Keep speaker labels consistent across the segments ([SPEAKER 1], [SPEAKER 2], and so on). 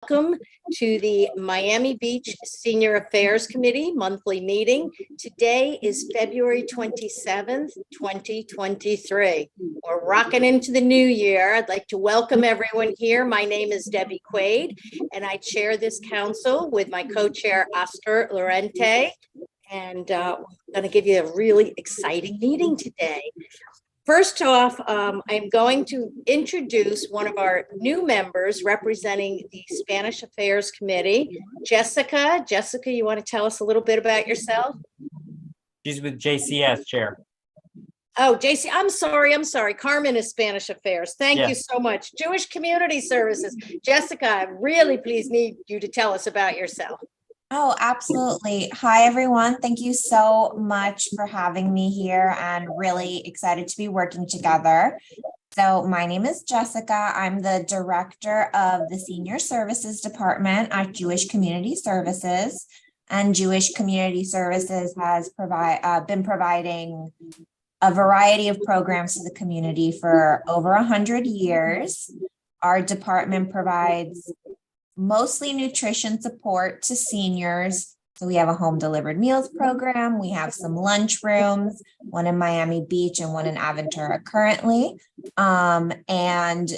[SPEAKER 1] Welcome to the Miami Beach Senior Affairs Committee monthly meeting. Today is February 27th, 2023. We're rocking into the new year. I'd like to welcome everyone here. My name is Debbie Quaid, and I chair this council with my co-chair, Oscar Lorente. And I'm going to give you a really exciting meeting today. First off, I'm going to introduce one of our new members representing the Spanish Affairs Committee, Jessica. Jessica, you want to tell us a little bit about yourself?
[SPEAKER 2] She's with JCS, Chair.
[SPEAKER 1] Oh, JC, I'm sorry. Carmen is Spanish Affairs. Thank you so much. Jewish Community Services. Jessica, I really please need you to tell us about yourself.
[SPEAKER 3] Oh, absolutely. Hi, everyone. Thank you so much for having me here and really excited to be working together. So my name is Jessica. I'm the director of the Senior Services Department at Jewish Community Services. And Jewish Community Services has been providing a variety of programs to the community for over 100 years. Our department provides mostly nutrition support to seniors. So we have a home delivered meals program. We have some lunch rooms, one in Miami Beach and one in Aventura currently. And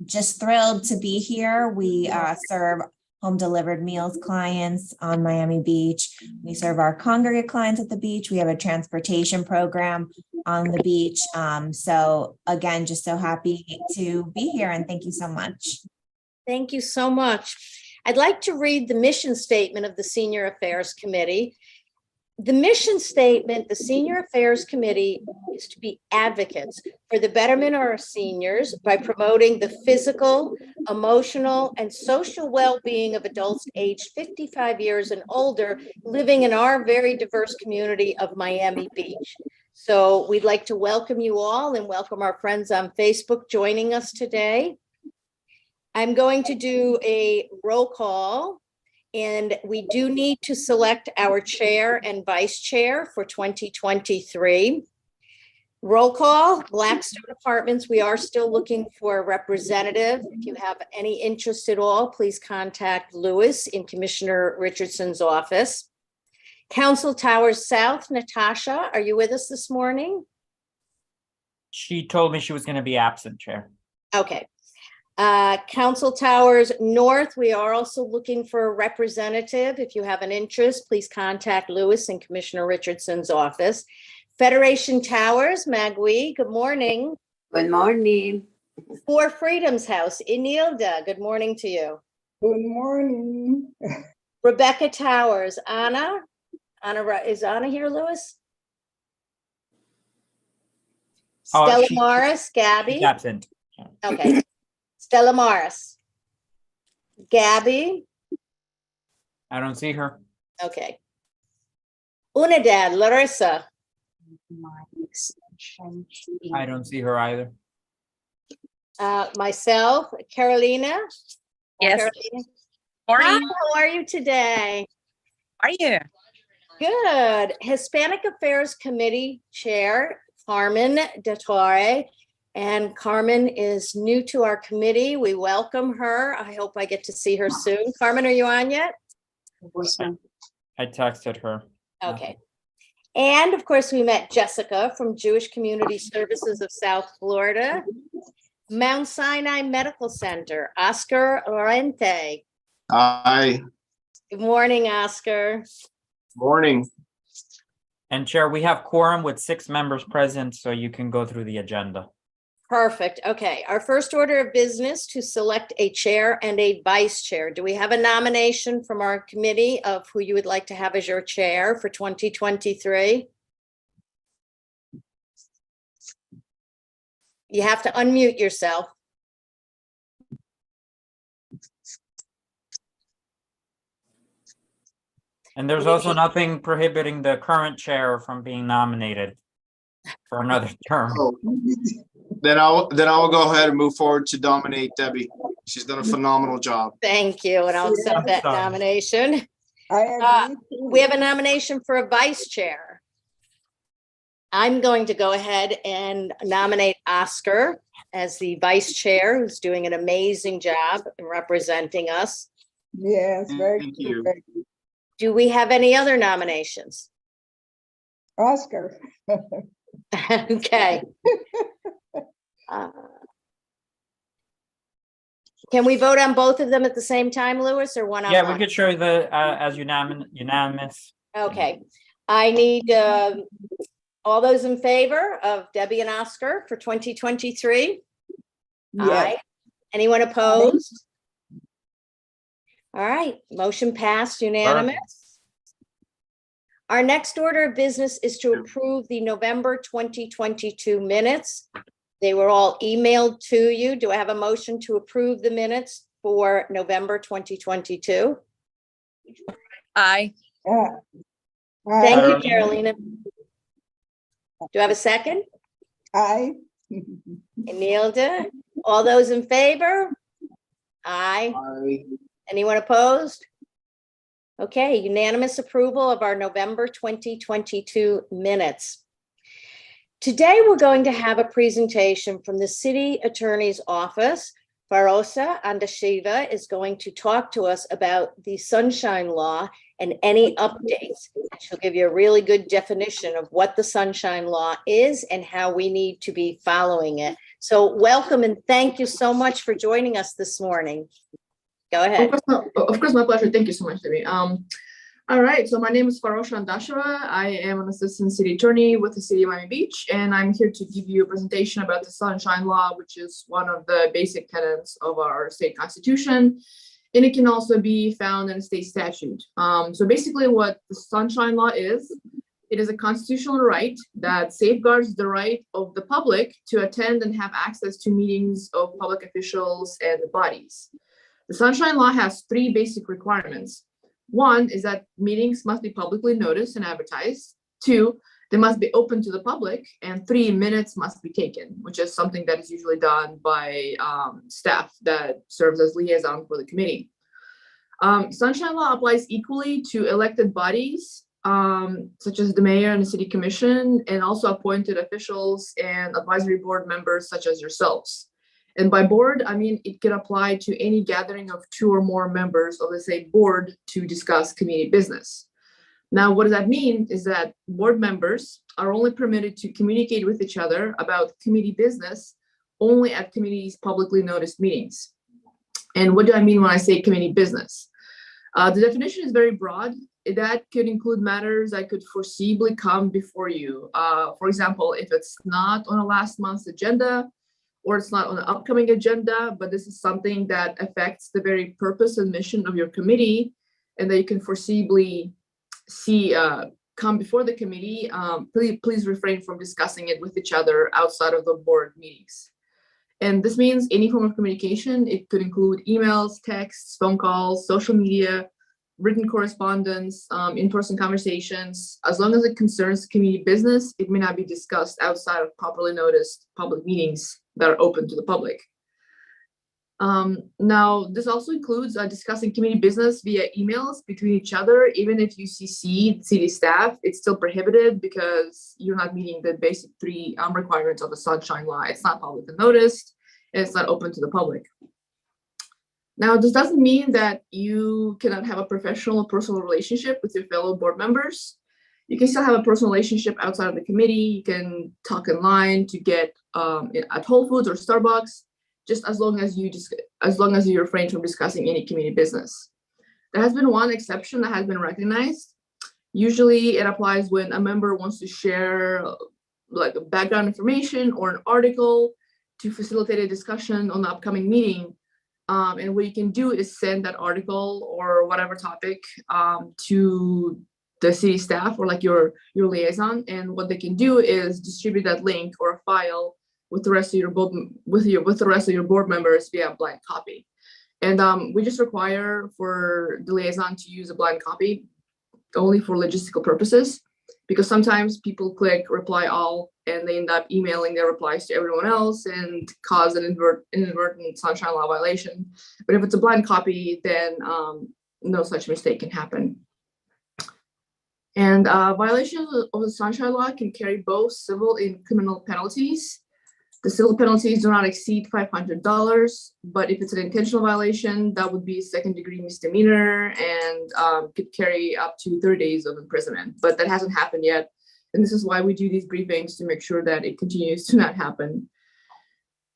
[SPEAKER 3] just thrilled to be here. We serve home delivered meals clients on Miami Beach. We serve our congregate clients at the beach. We have a transportation program on the beach. So again, just so happy to be here and thank you so much.
[SPEAKER 1] Thank you so much. I'd like to read the mission statement of the Senior Affairs Committee. The mission statement, the Senior Affairs Committee is to be advocates for the betterment of our seniors by promoting the physical, emotional, and social well-being of adults aged 55 years and older living in our very diverse community of Miami Beach. So we'd like to welcome you all and welcome our friends on Facebook joining us today. I'm going to do a roll call, and we do need to select our chair and vice chair for 2023. Roll call, Blackstone Apartments. We are still looking for a representative. If you have any interest at all, please contact Lewis in Commissioner Richardson's office. Council Towers South, Natasha, are you with us this morning?
[SPEAKER 2] She told me she was going to be absent, Chair.
[SPEAKER 1] Okay. Council Towers North, we are also looking for a representative. If you have an interest, please contact Lewis in Commissioner Richardson's office. Federation Towers, Magui, good morning.
[SPEAKER 4] Good morning.
[SPEAKER 1] Four Freedoms House, Inilda, good morning to you.
[SPEAKER 4] Good morning.
[SPEAKER 1] Rebecca Towers, Anna, is Anna here, Lewis? Stella Morris, Gabby.
[SPEAKER 2] She's absent.
[SPEAKER 1] Okay. Stella Morris. Gabby.
[SPEAKER 2] I don't see her.
[SPEAKER 1] Okay. Unidad, Larissa.
[SPEAKER 2] I don't see her either.
[SPEAKER 1] Myself, Carolina.
[SPEAKER 5] Yes.
[SPEAKER 1] Carolina.
[SPEAKER 5] Morning.
[SPEAKER 1] Hi, how are you today?
[SPEAKER 5] How are you?
[SPEAKER 1] Good. Hispanic Affairs Committee Chair, Carmen de Torre. And Carmen is new to our committee. We welcome her. I hope I get to see her soon. Carmen, are you on yet?
[SPEAKER 2] I texted her.
[SPEAKER 1] Okay. And of course, we met Jessica from Jewish Community Services of South Florida. Mount Sinai Medical Center, Oscar Lorente.
[SPEAKER 6] Hi.
[SPEAKER 1] Good morning, Oscar.
[SPEAKER 6] Morning.
[SPEAKER 2] And Chair, we have quorum with 6 members present, so you can go through the agenda.
[SPEAKER 1] Perfect. Okay. Our first order of business to select a chair and a vice chair. Do we have a nomination from our committee of who you would like to have as your chair for 2023? You have to unmute yourself.
[SPEAKER 2] And there's also nothing prohibiting the current chair from being nominated for another term.
[SPEAKER 6] Oh. Then I'll go ahead and move forward to nominate Debbie. She's done a phenomenal job.
[SPEAKER 1] Thank you. And I'll accept that
[SPEAKER 2] Sorry.
[SPEAKER 1] nomination.
[SPEAKER 4] I agree.
[SPEAKER 1] We have a nomination for a vice chair. I'm going to go ahead and nominate Oscar as the vice chair, who's doing an amazing job in representing us.
[SPEAKER 4] Yes, very
[SPEAKER 6] Thank
[SPEAKER 4] good.
[SPEAKER 6] you.
[SPEAKER 4] very good.
[SPEAKER 1] Do we have any other nominations?
[SPEAKER 4] Oscar.
[SPEAKER 1] Okay. Uh, Can we vote on both of them at the same time, Louis, or one on
[SPEAKER 2] Yeah, we
[SPEAKER 1] one?
[SPEAKER 2] could show the, as unanimous.
[SPEAKER 1] Okay, I need, all those in favor of Debbie and Oscar for 2023?
[SPEAKER 4] Yes,
[SPEAKER 1] Aye. Anyone opposed? All right, motion passed unanimous. Our next order of business is to approve the November 2022 minutes. They were all emailed to you. Do I have a motion to approve the minutes for November 2022?
[SPEAKER 5] Aye.
[SPEAKER 4] uh,
[SPEAKER 1] Thank you,
[SPEAKER 6] Aye.
[SPEAKER 1] Carolina. Do I have a second?
[SPEAKER 4] aye.
[SPEAKER 1] Anilda, all those in favor? Aye.
[SPEAKER 6] Aye.
[SPEAKER 1] Anyone opposed? Okay, unanimous approval of our November 2022 minutes. Today, we're going to have a presentation from the City Attorney's Office. Farosa Andashiva is going to talk to us about the Sunshine Law and any updates. She'll give you a really good definition of what the Sunshine Law is and how we need to be following it. So welcome and thank you so much for joining us this morning. Go ahead.
[SPEAKER 7] Of course, my pleasure. Thank you so much, Debbie. All right, so my name is Farosha Andasheva. I am an assistant city attorney with the city of Miami Beach, and I'm here to give you a presentation about the Sunshine Law, which is one of the basic tenets of our state constitution, and it can also be found in a state statute. So basically what the Sunshine Law is, it is a constitutional right that safeguards the right of the public to attend and have access to meetings of public officials and bodies. The Sunshine Law has three basic requirements. One is that meetings must be publicly noticed and advertised. Two, they must be open to the public. And 3 minutes must be taken, which is something that is usually done by staff that serves as liaison for the committee. Sunshine Law applies equally to elected bodies, such as the mayor and the city commission, and also appointed officials and advisory board members such as yourselves. And by board, I mean it can apply to any gathering of 2 or more members of the same board to discuss community business. Now, what does that mean is that board members are only permitted to communicate with each other about committee business only at committee's publicly noticed meetings. And what do I mean when I say committee business? The definition is very broad. That could include matters that could foreseeably come before you. For example, if it's not on a last month's agenda, or it's not on the upcoming agenda, but this is something that affects the very purpose and mission of your committee, and that you can foreseeably see come before the committee, please refrain from discussing it with each other outside of the board meetings. And this means any form of communication. It could include emails, texts, phone calls, social media, written correspondence, in-person conversations. As long as it concerns community business, it may not be discussed outside of properly noticed public meetings that are open to the public. Now, this also includes discussing community business via emails between each other. Even if you CC city staff, it's still prohibited because you're not meeting the basic 3 requirements of the Sunshine Law. It's not publicly noticed, and it's not open to the public. Now, this doesn't mean that you cannot have a professional or personal relationship with your fellow board members. You can still have a personal relationship outside of the committee. You can talk in line to get at Whole Foods or Starbucks, just as long as you refrain from discussing any community business. There has been one exception that has been recognized. Usually it applies when a member wants to share like background information or an article to facilitate a discussion on the upcoming meeting. And what you can do is send that article or whatever topic to the city staff or like your liaison. And what they can do is distribute that link or a file with the rest of your board members via a blank copy. And we just require for the liaison to use a blank copy only for logistical purposes, because sometimes people click reply all and they end up emailing their replies to everyone else and cause an inadvertent Sunshine Law violation. But if it's a blind copy, then no such mistake can happen. And violations of the Sunshine Law can carry both civil and criminal penalties. The civil penalties do not exceed $500, but if it's an intentional violation, that would be a second-degree misdemeanor and could carry up to 30 days of imprisonment. But that hasn't happened yet, and this is why we do these briefings to make sure that it continues to not happen.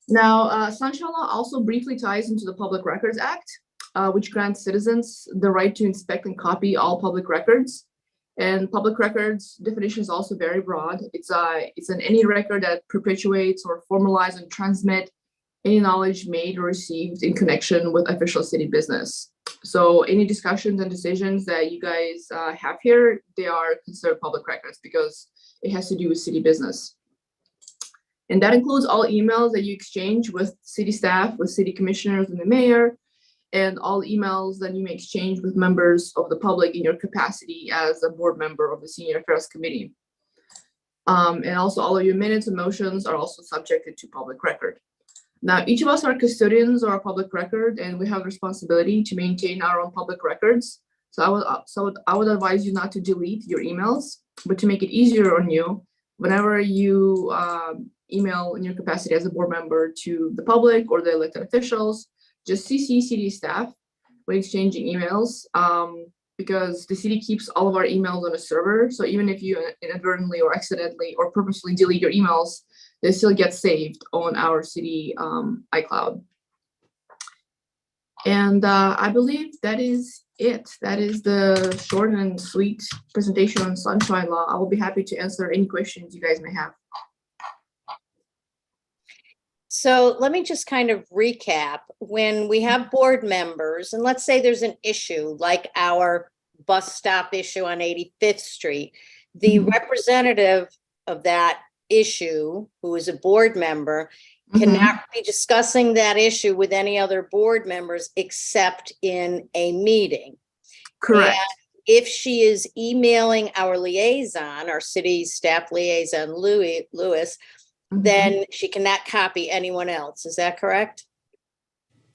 [SPEAKER 7] Now, Sunshine Law also briefly ties into the Public Records Act, which grants citizens the right to inspect and copy all public records. And public records definition is also very broad. It's an any record that perpetuates or formalizes and transmit any knowledge made or received in connection with official city business. So any discussions and decisions that you guys have here, they are considered public records because it has to do with city business. And that includes all emails that you exchange with city staff, with city commissioners and the mayor, and all emails that you may exchange with members of the public in your capacity as a board member of the Senior Affairs Committee. And also all of your minutes and motions are also subjected to public record. Now, each of us are custodians of our public record, and we have responsibility to maintain our own public records. So I would advise you not to delete your emails, but to make it easier on you, whenever you email in your capacity as a board member to the public or the elected officials, just CC city staff when exchanging emails, because the city keeps all of our emails on a server. So even if you inadvertently or accidentally or purposely delete your emails, they still get saved on our city iCloud. And I believe that is it. That is the short and sweet presentation on Sunshine Law. I will be happy to answer any questions you guys may have.
[SPEAKER 1] So let me just kind of recap. When we have board members, and let's say there's an issue like our bus stop issue on 85th Street, the representative of that issue, who is a board member, cannot be discussing that issue with any other board members except in a meeting.
[SPEAKER 7] Correct.
[SPEAKER 1] And if she is emailing our liaison, our city staff liaison, Lewis, then she cannot copy anyone else. Is that correct?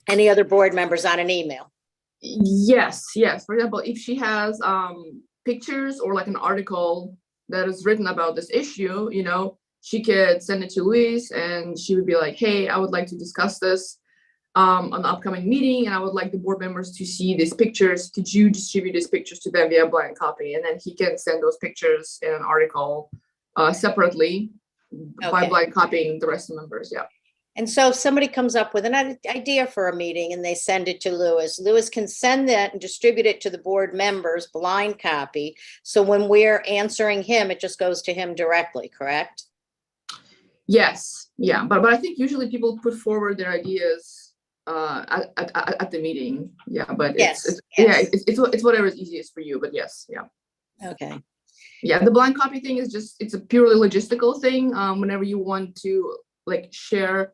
[SPEAKER 1] Any other board members on an email?
[SPEAKER 7] Yes. For example, if she has pictures or like an article that is written about this issue, you know, she could send it to Luis and she would be like, hey, I would like to discuss this on the upcoming meeting, and I would like the board members to see these pictures. Could you distribute these pictures to them via blind copy? And then he can send those pictures in an article separately by blind copying the rest of the members. Yeah.
[SPEAKER 1] And so if somebody comes up with an idea for a meeting and they send it to Lewis, Lewis can send that and distribute it to the board members, blind copy. So when we're answering him, it just goes to him directly, correct?
[SPEAKER 7] Yes. Yeah. But I think usually people put forward their ideas at the meeting. Yeah. But it's whatever is easiest for you. But yes. Yeah.
[SPEAKER 1] Okay.
[SPEAKER 7] Yeah. The blind copy thing is just, it's a purely logistical thing. Whenever you want to like share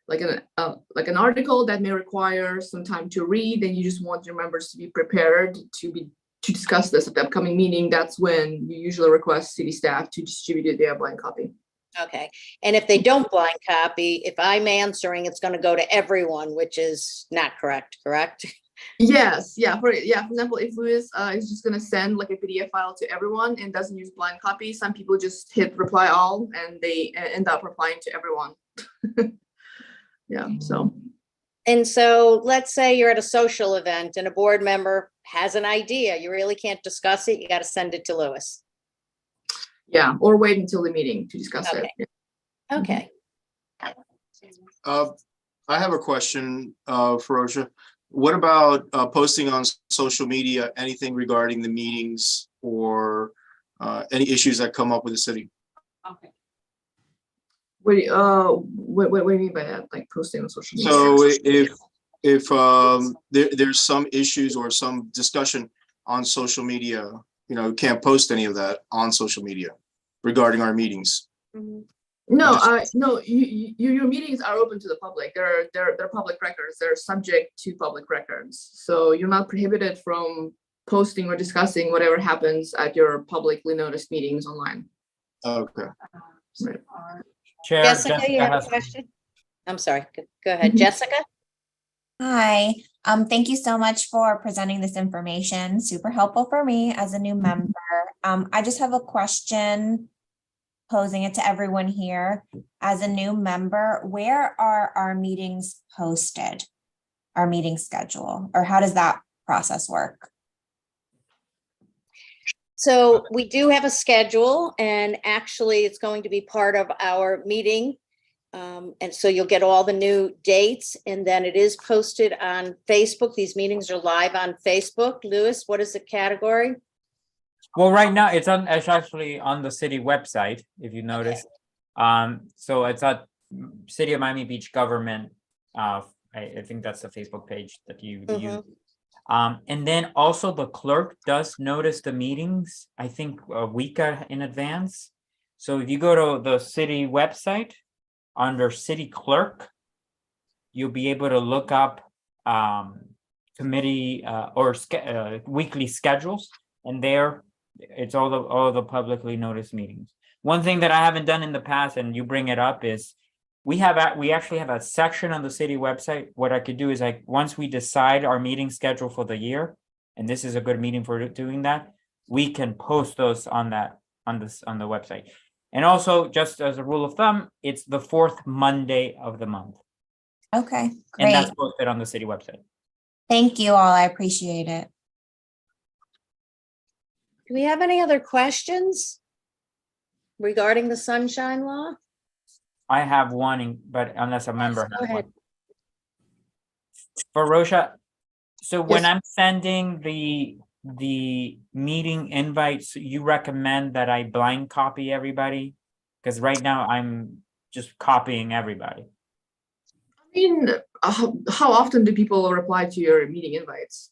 [SPEAKER 7] like an article that may require some time to read, and you just want your members to be prepared to discuss this at the upcoming meeting, that's when you usually request city staff to distribute it via blind copy.
[SPEAKER 1] Okay. And if they don't blind copy, if I'm answering, it's going to go to everyone, which is not correct, correct?
[SPEAKER 7] Yes. Yeah. For example, if Lewis is just going to send like a PDF file to everyone and doesn't use blind copy, some people just hit reply all and they end up replying to everyone. Yeah. So.
[SPEAKER 1] And so let's say you're at a social event and a board member has an idea. You really can't discuss it. You got to send it to Lewis.
[SPEAKER 7] Yeah. Or wait until the meeting to discuss it.
[SPEAKER 1] Okay.
[SPEAKER 6] I have a question, Ferocia. What about posting on social media, anything regarding the meetings or any issues that come up with the city?
[SPEAKER 5] Okay.
[SPEAKER 7] What do you mean by that? Like posting on social media?
[SPEAKER 6] So if there's some issues or some discussion on social media, you know, can't post any of that on social media regarding our meetings.
[SPEAKER 7] No, your meetings are open to the public. They're public records. They're subject to public records. So you're not prohibited from posting or discussing whatever happens at your publicly noticed meetings online.
[SPEAKER 6] Okay.
[SPEAKER 7] Right.
[SPEAKER 2] Chair,
[SPEAKER 1] Jessica, you have a
[SPEAKER 2] has-
[SPEAKER 1] question? I'm sorry. Go ahead, Jessica.
[SPEAKER 3] Hi, thank you so much for presenting this information. Super helpful for me as a new member. I just have a question posing it to everyone here. As a new member, where are our meetings posted? Our meeting schedule, or how does that process work?
[SPEAKER 1] So we do have a schedule, and actually it's going to be part of our meeting. And so you'll get all the new dates, and then it is posted on Facebook. These meetings are live on Facebook. Louis, what is the category?
[SPEAKER 2] Well, right now it's actually on the city website, if you notice. So it's at City of Miami Beach Government. I think that's the Facebook page that you use. And then also the clerk does notice the meetings, I think a week in advance. So if you go to the city website under city clerk, you'll be able to look up committee or weekly schedules, and there it's all the publicly noticed meetings. One thing that I haven't done in the past, and you bring it up, is we actually have a section on the city website. What I could do is, like, once we decide our meeting schedule for the year, and this is a good meeting for doing that, we can post those on the website. And also, just as a rule of thumb, it's the fourth Monday of the month,
[SPEAKER 3] Okay,
[SPEAKER 2] and
[SPEAKER 3] great.
[SPEAKER 2] that's posted on the city website.
[SPEAKER 3] Thank you all. I appreciate it.
[SPEAKER 1] Do we have any other questions regarding the sunshine law?
[SPEAKER 2] I have one, but unless a member
[SPEAKER 1] Go
[SPEAKER 2] has one.
[SPEAKER 1] ahead.
[SPEAKER 2] For Rosha, so when
[SPEAKER 6] Yes.
[SPEAKER 2] I'm sending the meeting invites, you recommend that I blind copy everybody? Because right now I'm just copying everybody.
[SPEAKER 7] I mean, how often do people reply to your meeting invites?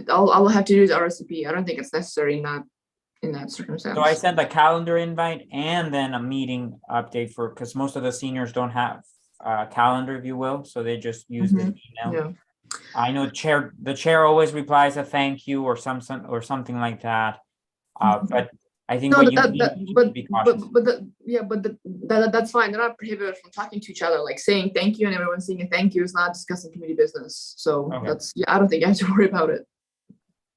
[SPEAKER 7] I'll have to use RSVP. I don't think it's necessary in that circumstance.
[SPEAKER 2] So I send a calendar invite and then a meeting update because most of the seniors don't have a calendar, if you will, so they just use the email.
[SPEAKER 7] Yeah.
[SPEAKER 2] I know the chair always replies a thank you or something like that. But I think what you need to be cautious.
[SPEAKER 7] That's fine. They're not prohibited from talking to each other, like saying thank you, and everyone saying a thank you is not discussing community business. So
[SPEAKER 2] Okay.
[SPEAKER 7] I don't think you have to worry about it.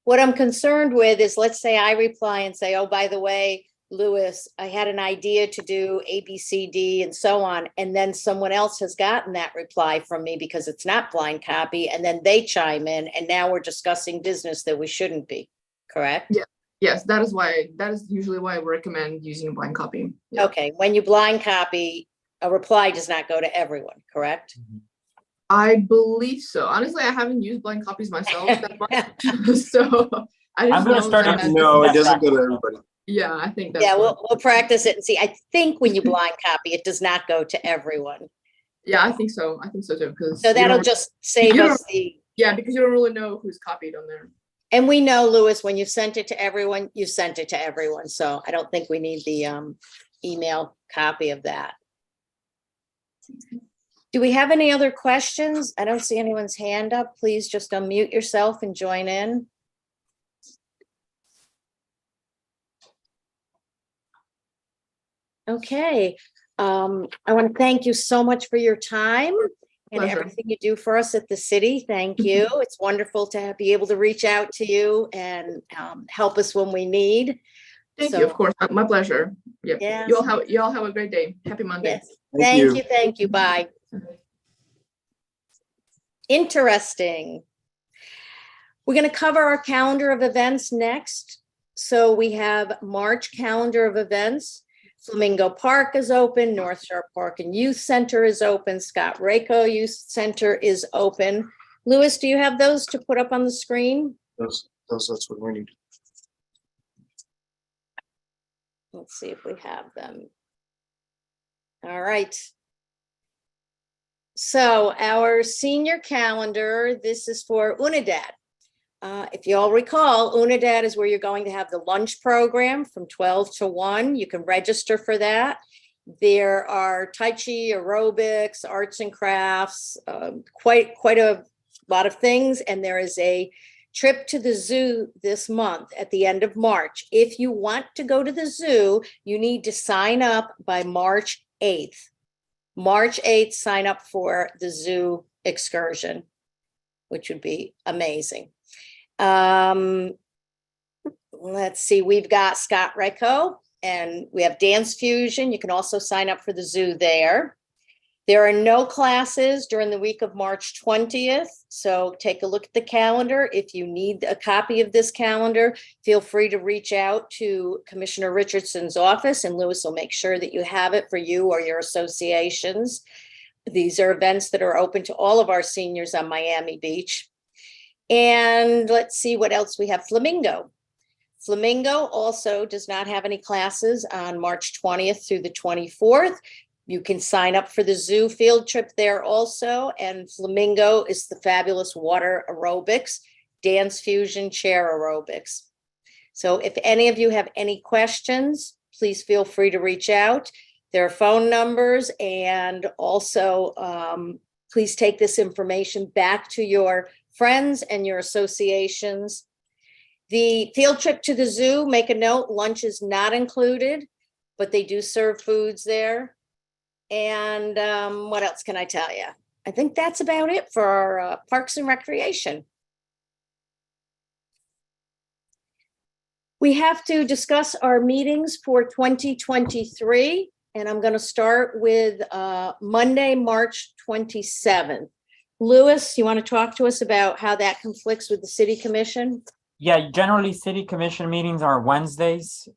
[SPEAKER 1] What I'm concerned with is, let's say I reply and say, oh, by the way, Louis, I had an idea to do A, B, C, D, and so on. And then someone else has gotten that reply from me because it's not blind copy. And then they chime in, and now we're discussing business that we shouldn't be, correct?
[SPEAKER 7] Yeah. Yes, that is usually why I recommend using a blind copy. Yeah.
[SPEAKER 1] Okay, when you blind copy, a reply does not go to everyone, correct?
[SPEAKER 7] I believe so. Honestly, I haven't used blind copies myself that much. So I just
[SPEAKER 2] I'm gonna
[SPEAKER 7] know
[SPEAKER 2] start
[SPEAKER 7] that-
[SPEAKER 2] using
[SPEAKER 6] No, it
[SPEAKER 2] that
[SPEAKER 6] doesn't go to
[SPEAKER 2] practice.
[SPEAKER 6] everybody.
[SPEAKER 7] Yeah, I think that's
[SPEAKER 1] Yeah,
[SPEAKER 7] what-
[SPEAKER 1] we'll practice it and see. I think when you blind copy, it does not go to everyone.
[SPEAKER 7] yeah, I think so. I think so too. Because
[SPEAKER 1] So that'll just save
[SPEAKER 7] you
[SPEAKER 1] us the,
[SPEAKER 7] because you don't really know who's copied on there.
[SPEAKER 1] and we know, Louis, when you sent it to everyone, you sent it to everyone. So I don't think we need the email copy of that. Do we have any other questions? I don't see anyone's hand up. Please just unmute yourself and join in. Okay, I want to thank you so much for your time and
[SPEAKER 7] Pleasure.
[SPEAKER 1] everything you do for us at the city. Thank you. It's wonderful to be able to reach out to you and help us when we need.
[SPEAKER 7] Thank
[SPEAKER 1] So-
[SPEAKER 7] you. Of course, my pleasure. Yep.
[SPEAKER 1] Yes.
[SPEAKER 7] You all have a great day. Happy Monday.
[SPEAKER 1] Yes, thank you, bye.
[SPEAKER 7] Okay.
[SPEAKER 1] Interesting. We're going to cover our calendar of events next. So we have March calendar of events. Flamingo Park is open, North Shore Park and Youth Center is open, Scott Rayco Youth Center is open. Louis, do you have those to put up on the screen?
[SPEAKER 6] That's what we need.
[SPEAKER 1] Let's see if we have them. All right. So our senior calendar, this is for Unidad. If you all recall, Unidad is where you're going to have the lunch program from 12 to 1. You can register for that. There are Tai Chi, aerobics, arts and crafts, quite a lot of things. And there is a trip to the zoo this month at the end of March. If you want to go to the zoo, you need to sign up by March 8th. March 8th, sign up for the zoo excursion, which would be amazing. Let's see, we've got Scott Rayco and we have Dance Fusion. You can also sign up for the zoo there. There are no classes during the week of March 20th, so take a look at the calendar. If you need a copy of this calendar, feel free to reach out to Commissioner Richardson's office, and Lewis will make sure that you have it for you or your associations. These are events that are open to all of our seniors on Miami Beach. And let's see what else we have. Flamingo. Flamingo also does not have any classes on March 20th through the 24th. You can sign up for the zoo field trip there also. And Flamingo is the fabulous water aerobics, Dance Fusion, chair aerobics. So if any of you have any questions, please feel free to reach out. There are phone numbers, and also please take this information back to your friends and your associations. The field trip to the zoo, make a note, lunch is not included, but they do serve foods there. And what else can I tell you? I think that's about it for our Parks and Recreation. We have to discuss our meetings for 2023, and I'm going to start with Monday, March 27th. Lewis, you want to talk to us about how that conflicts with the City Commission?
[SPEAKER 2] Yeah, generally city commission meetings are Wednesdays.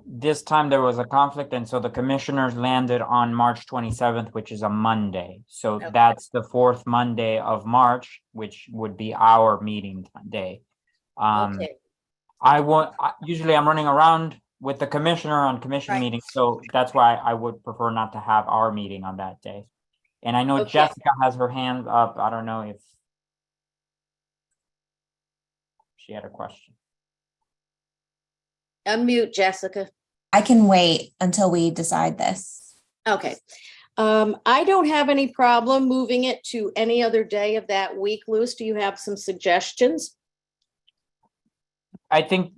[SPEAKER 2] This time there was a conflict, and so the commissioners landed on March 27th, which is a Monday. So
[SPEAKER 1] Okay.
[SPEAKER 2] that's the fourth Monday of March, which would be our meeting day.
[SPEAKER 1] Okay.
[SPEAKER 2] Usually I'm running around with the commissioner on commission
[SPEAKER 1] Right.
[SPEAKER 2] meetings, so that's why I would prefer not to have our meeting on that day. And I know
[SPEAKER 1] Okay.
[SPEAKER 2] Jessica has her hand up. I don't know if she had a question.
[SPEAKER 1] Unmute, Jessica.
[SPEAKER 3] I can wait until we decide this.
[SPEAKER 1] Okay. I don't have any problem moving it to any other day of that week. Lewis, do you have some suggestions?
[SPEAKER 2] I think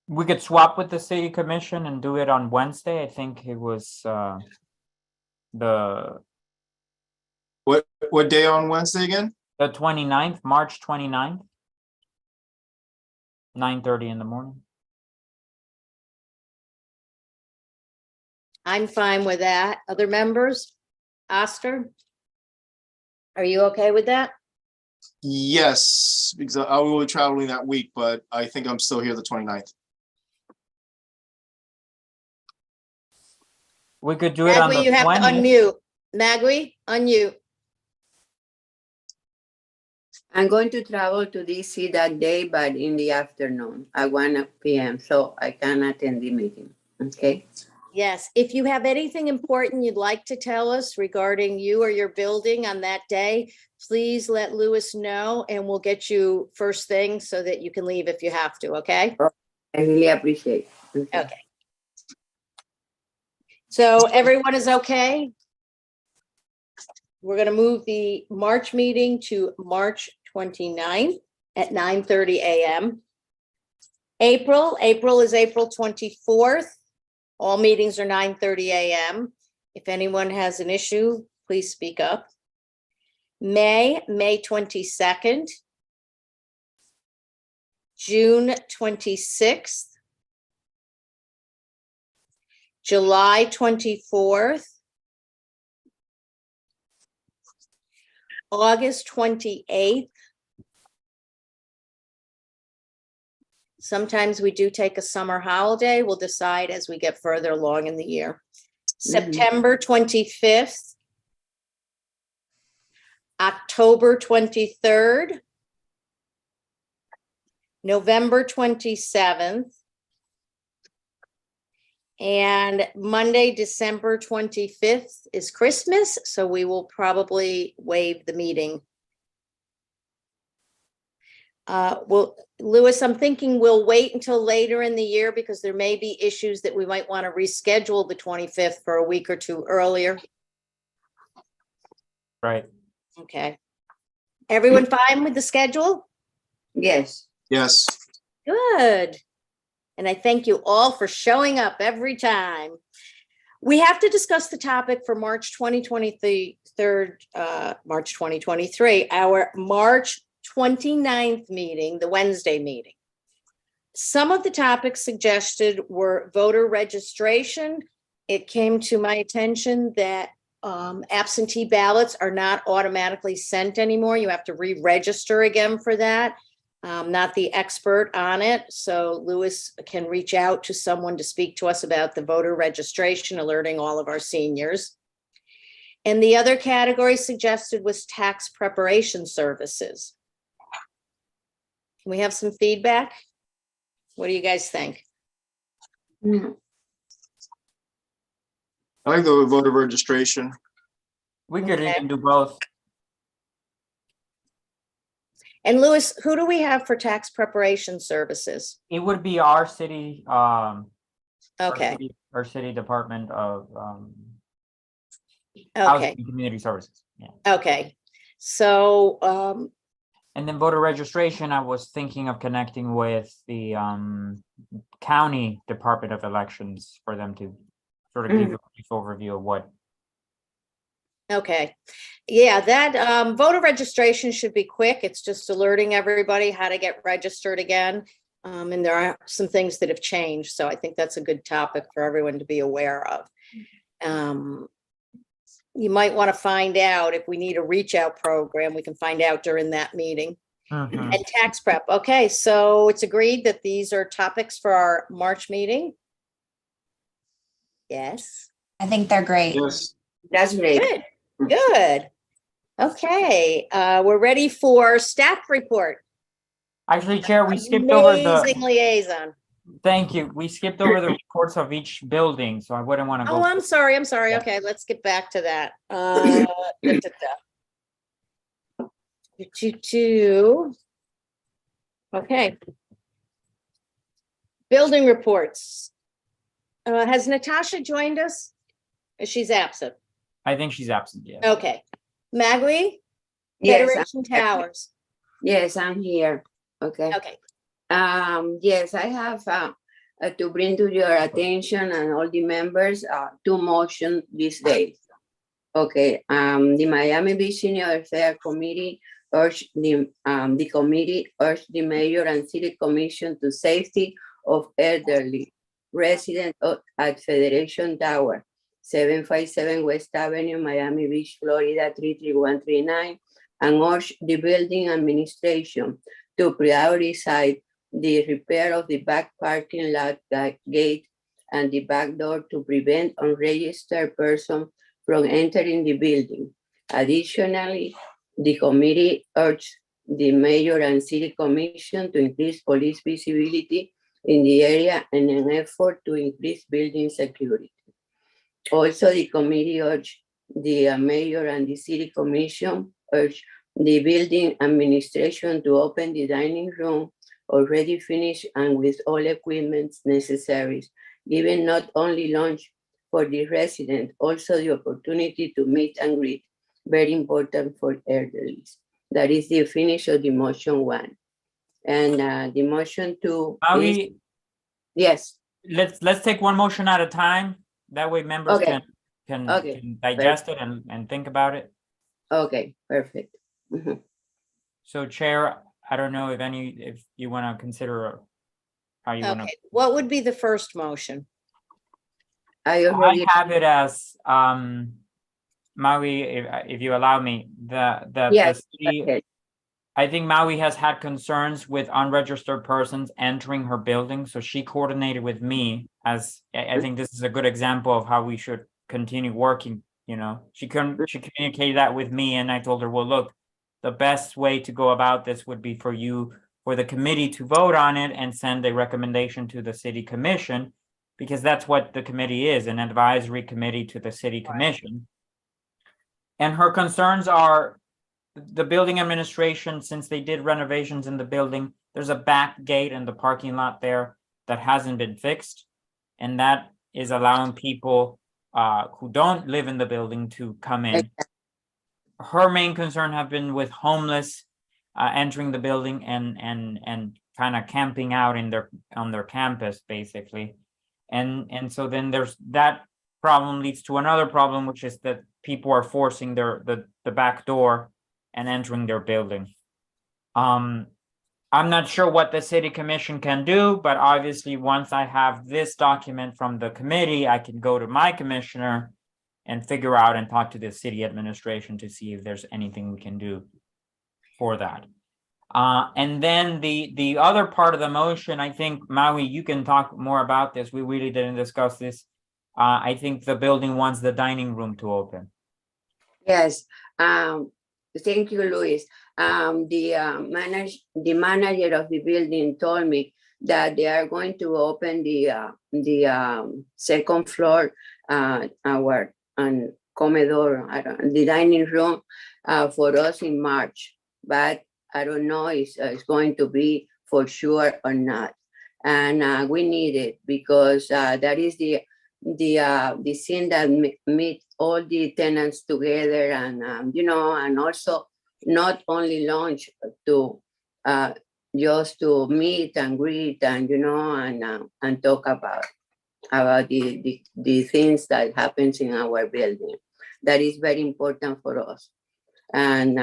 [SPEAKER 2] we could swap with the city commission and do it on Wednesday. I think it was the
[SPEAKER 6] What day on Wednesday again?
[SPEAKER 2] 29th, March 29th. 9:30 in the morning.
[SPEAKER 1] I'm fine with that. Other members? Oster? Are you okay with that?
[SPEAKER 6] Yes, because I will be traveling that week, but I think I'm still here the 29th.
[SPEAKER 2] We could do it on
[SPEAKER 1] Magui,
[SPEAKER 2] the
[SPEAKER 1] you have to
[SPEAKER 2] 20th.
[SPEAKER 1] unmute. Magui, unmute.
[SPEAKER 8] I'm going to travel to DC that day, but in the afternoon at 1 p.m. So I can attend the meeting. Okay.
[SPEAKER 1] Yes, if you have anything important you'd like to tell us regarding you or your building on that day, please let Lewis know and we'll get you first thing so that you can leave if you have to, okay?
[SPEAKER 8] I really appreciate it.
[SPEAKER 1] Okay. So everyone is okay? We're going to move the March meeting to March 29th at 9:30 a.m. April is April 24th. All meetings are 9:30 a.m. If anyone has an issue, please speak up. May 22nd. June 26th. July 24th. August 28th. Sometimes we do take a summer holiday. We'll decide as we get further along in the year. September 25th. October 23rd. November 27th. And Monday, December 25th is Christmas, so we will probably waive the meeting. Well, Lewis, I'm thinking we'll wait until later in the year because there may be issues that we might want to reschedule the 25th for a week or two earlier.
[SPEAKER 2] Right.
[SPEAKER 1] Okay. Everyone fine with the schedule?
[SPEAKER 8] Yes.
[SPEAKER 6] Yes.
[SPEAKER 1] Good. And I thank you all for showing up every time. We have to discuss the topic for March 2023, March 2023, our March 29th meeting, the Wednesday meeting. Some of the topics suggested were voter registration. It came to my attention that absentee ballots are not automatically sent anymore. You have to re-register again for that. Not the expert on it, so Lewis can reach out to someone to speak to us about the voter registration, alerting all of our seniors. And the other category suggested was tax preparation services. Can we have some feedback? What do you guys think?
[SPEAKER 8] Mm.
[SPEAKER 6] I like the voter registration.
[SPEAKER 2] We could
[SPEAKER 1] Okay.
[SPEAKER 2] even do both.
[SPEAKER 1] And Lewis, who do we have for tax preparation services?
[SPEAKER 2] It would be our city, our
[SPEAKER 1] Okay,
[SPEAKER 2] city- our city department of
[SPEAKER 1] okay,
[SPEAKER 2] housing and community services. Yeah.
[SPEAKER 1] okay. So,
[SPEAKER 2] And then voter registration, I was thinking of connecting with the county Department of Elections for them to sort of give a brief overview of what.
[SPEAKER 1] okay. Yeah, that voter registration should be quick. It's just alerting everybody how to get registered again. And there are some things that have changed, so I think that's a good topic for everyone to be aware of. You might want to find out if we need a reach out program, we can find out during that meeting.
[SPEAKER 2] Mhm.
[SPEAKER 1] And tax prep. Okay, so it's agreed that these are topics for our March meeting? Yes,
[SPEAKER 3] I think they're great.
[SPEAKER 6] Yes.
[SPEAKER 8] That's great.
[SPEAKER 1] good, good. Okay, we're ready for staff report.
[SPEAKER 2] Actually, Chair, we skipped over
[SPEAKER 1] Amazing
[SPEAKER 2] the,
[SPEAKER 1] liaison.
[SPEAKER 2] thank you. We skipped over the reports of each building, so I wouldn't want to
[SPEAKER 1] Oh,
[SPEAKER 2] go.
[SPEAKER 1] I'm sorry.
[SPEAKER 2] Yeah.
[SPEAKER 1] Okay, let's get back to that. Da, da, da. Okay. Building reports. Has Natasha joined us? She's absent.
[SPEAKER 2] I think she's absent, yeah.
[SPEAKER 1] Okay. Magui,
[SPEAKER 8] Yes,
[SPEAKER 1] Federation Towers.
[SPEAKER 8] yes, I'm here. Okay.
[SPEAKER 1] Okay,
[SPEAKER 8] Yes, I have to bring to your attention and all the members, two motions these days. Okay, the Miami Beach Senior Affairs Committee urged the committee urged the mayor and city commission to safety of elderly residents at Federation Tower, 757 West Avenue, Miami Beach, Florida, 33139, and urged the building administration to prioritize the repair of the back parking lot gate and the back door to prevent unregistered persons from entering the building. Additionally, the committee urged the mayor and city commission to increase police visibility in the area in an effort to increase building security. Also, the committee urged the mayor and the city commission urged the building administration to open the dining room already finished and with all equipment necessary, giving not only lunch for the resident, also the opportunity to meet and greet, very important for elderly. That is the finish of the motion one. And the motion two is,
[SPEAKER 2] Maui,
[SPEAKER 8] yes,
[SPEAKER 2] let's take one motion at a time. That way members
[SPEAKER 8] Okay.
[SPEAKER 2] can
[SPEAKER 8] Okay.
[SPEAKER 2] can digest it and think about it.
[SPEAKER 8] okay, perfect. Mhm.
[SPEAKER 2] So Chair, I don't know if you want to consider how you want to.
[SPEAKER 1] okay. What would be the first motion?
[SPEAKER 8] I
[SPEAKER 2] I
[SPEAKER 8] already,
[SPEAKER 2] have it as, Maui, if you allow me, the
[SPEAKER 8] yes,
[SPEAKER 2] city,
[SPEAKER 8] okay.
[SPEAKER 2] I think Maui has had concerns with unregistered persons entering her building, so she coordinated with me as, I think this is a good example of how we should continue working, you know? She communicated that with me and I told her, well, look, the best way to go about this would be for the committee to vote on it and send a recommendation to the city commission, because that's what the committee is, an advisory committee to the city commission. And her concerns are the building administration, since they did renovations in the building, there's a back gate in the parking lot there that hasn't been fixed. And that is allowing people who don't live in the building to come in. Her main concern have been with homeless entering the building and kind of camping out on their campus, basically. And so then there's that problem leads to another problem, which is that people are forcing the back door and entering their building. I'm not sure what the city commission can do, but obviously, once I have this document from the committee, I can go to my commissioner and figure out and talk to the city administration to see if there's anything we can do for that. And then the other part of the motion, I think, Maui, you can talk more about this. We really didn't discuss this. I think the building wants the dining room to open.
[SPEAKER 8] Yes, thank you, Luis. The manager of the building told me that they are going to open the second floor, our comedor, the dining room, for us in March. But I don't know if it's going to be for sure or not. And we need it because that is the scene that meet all the tenants together, and and also not only lunch to just to meet and greet and and talk about the things that happens in our building. That is very important for us, and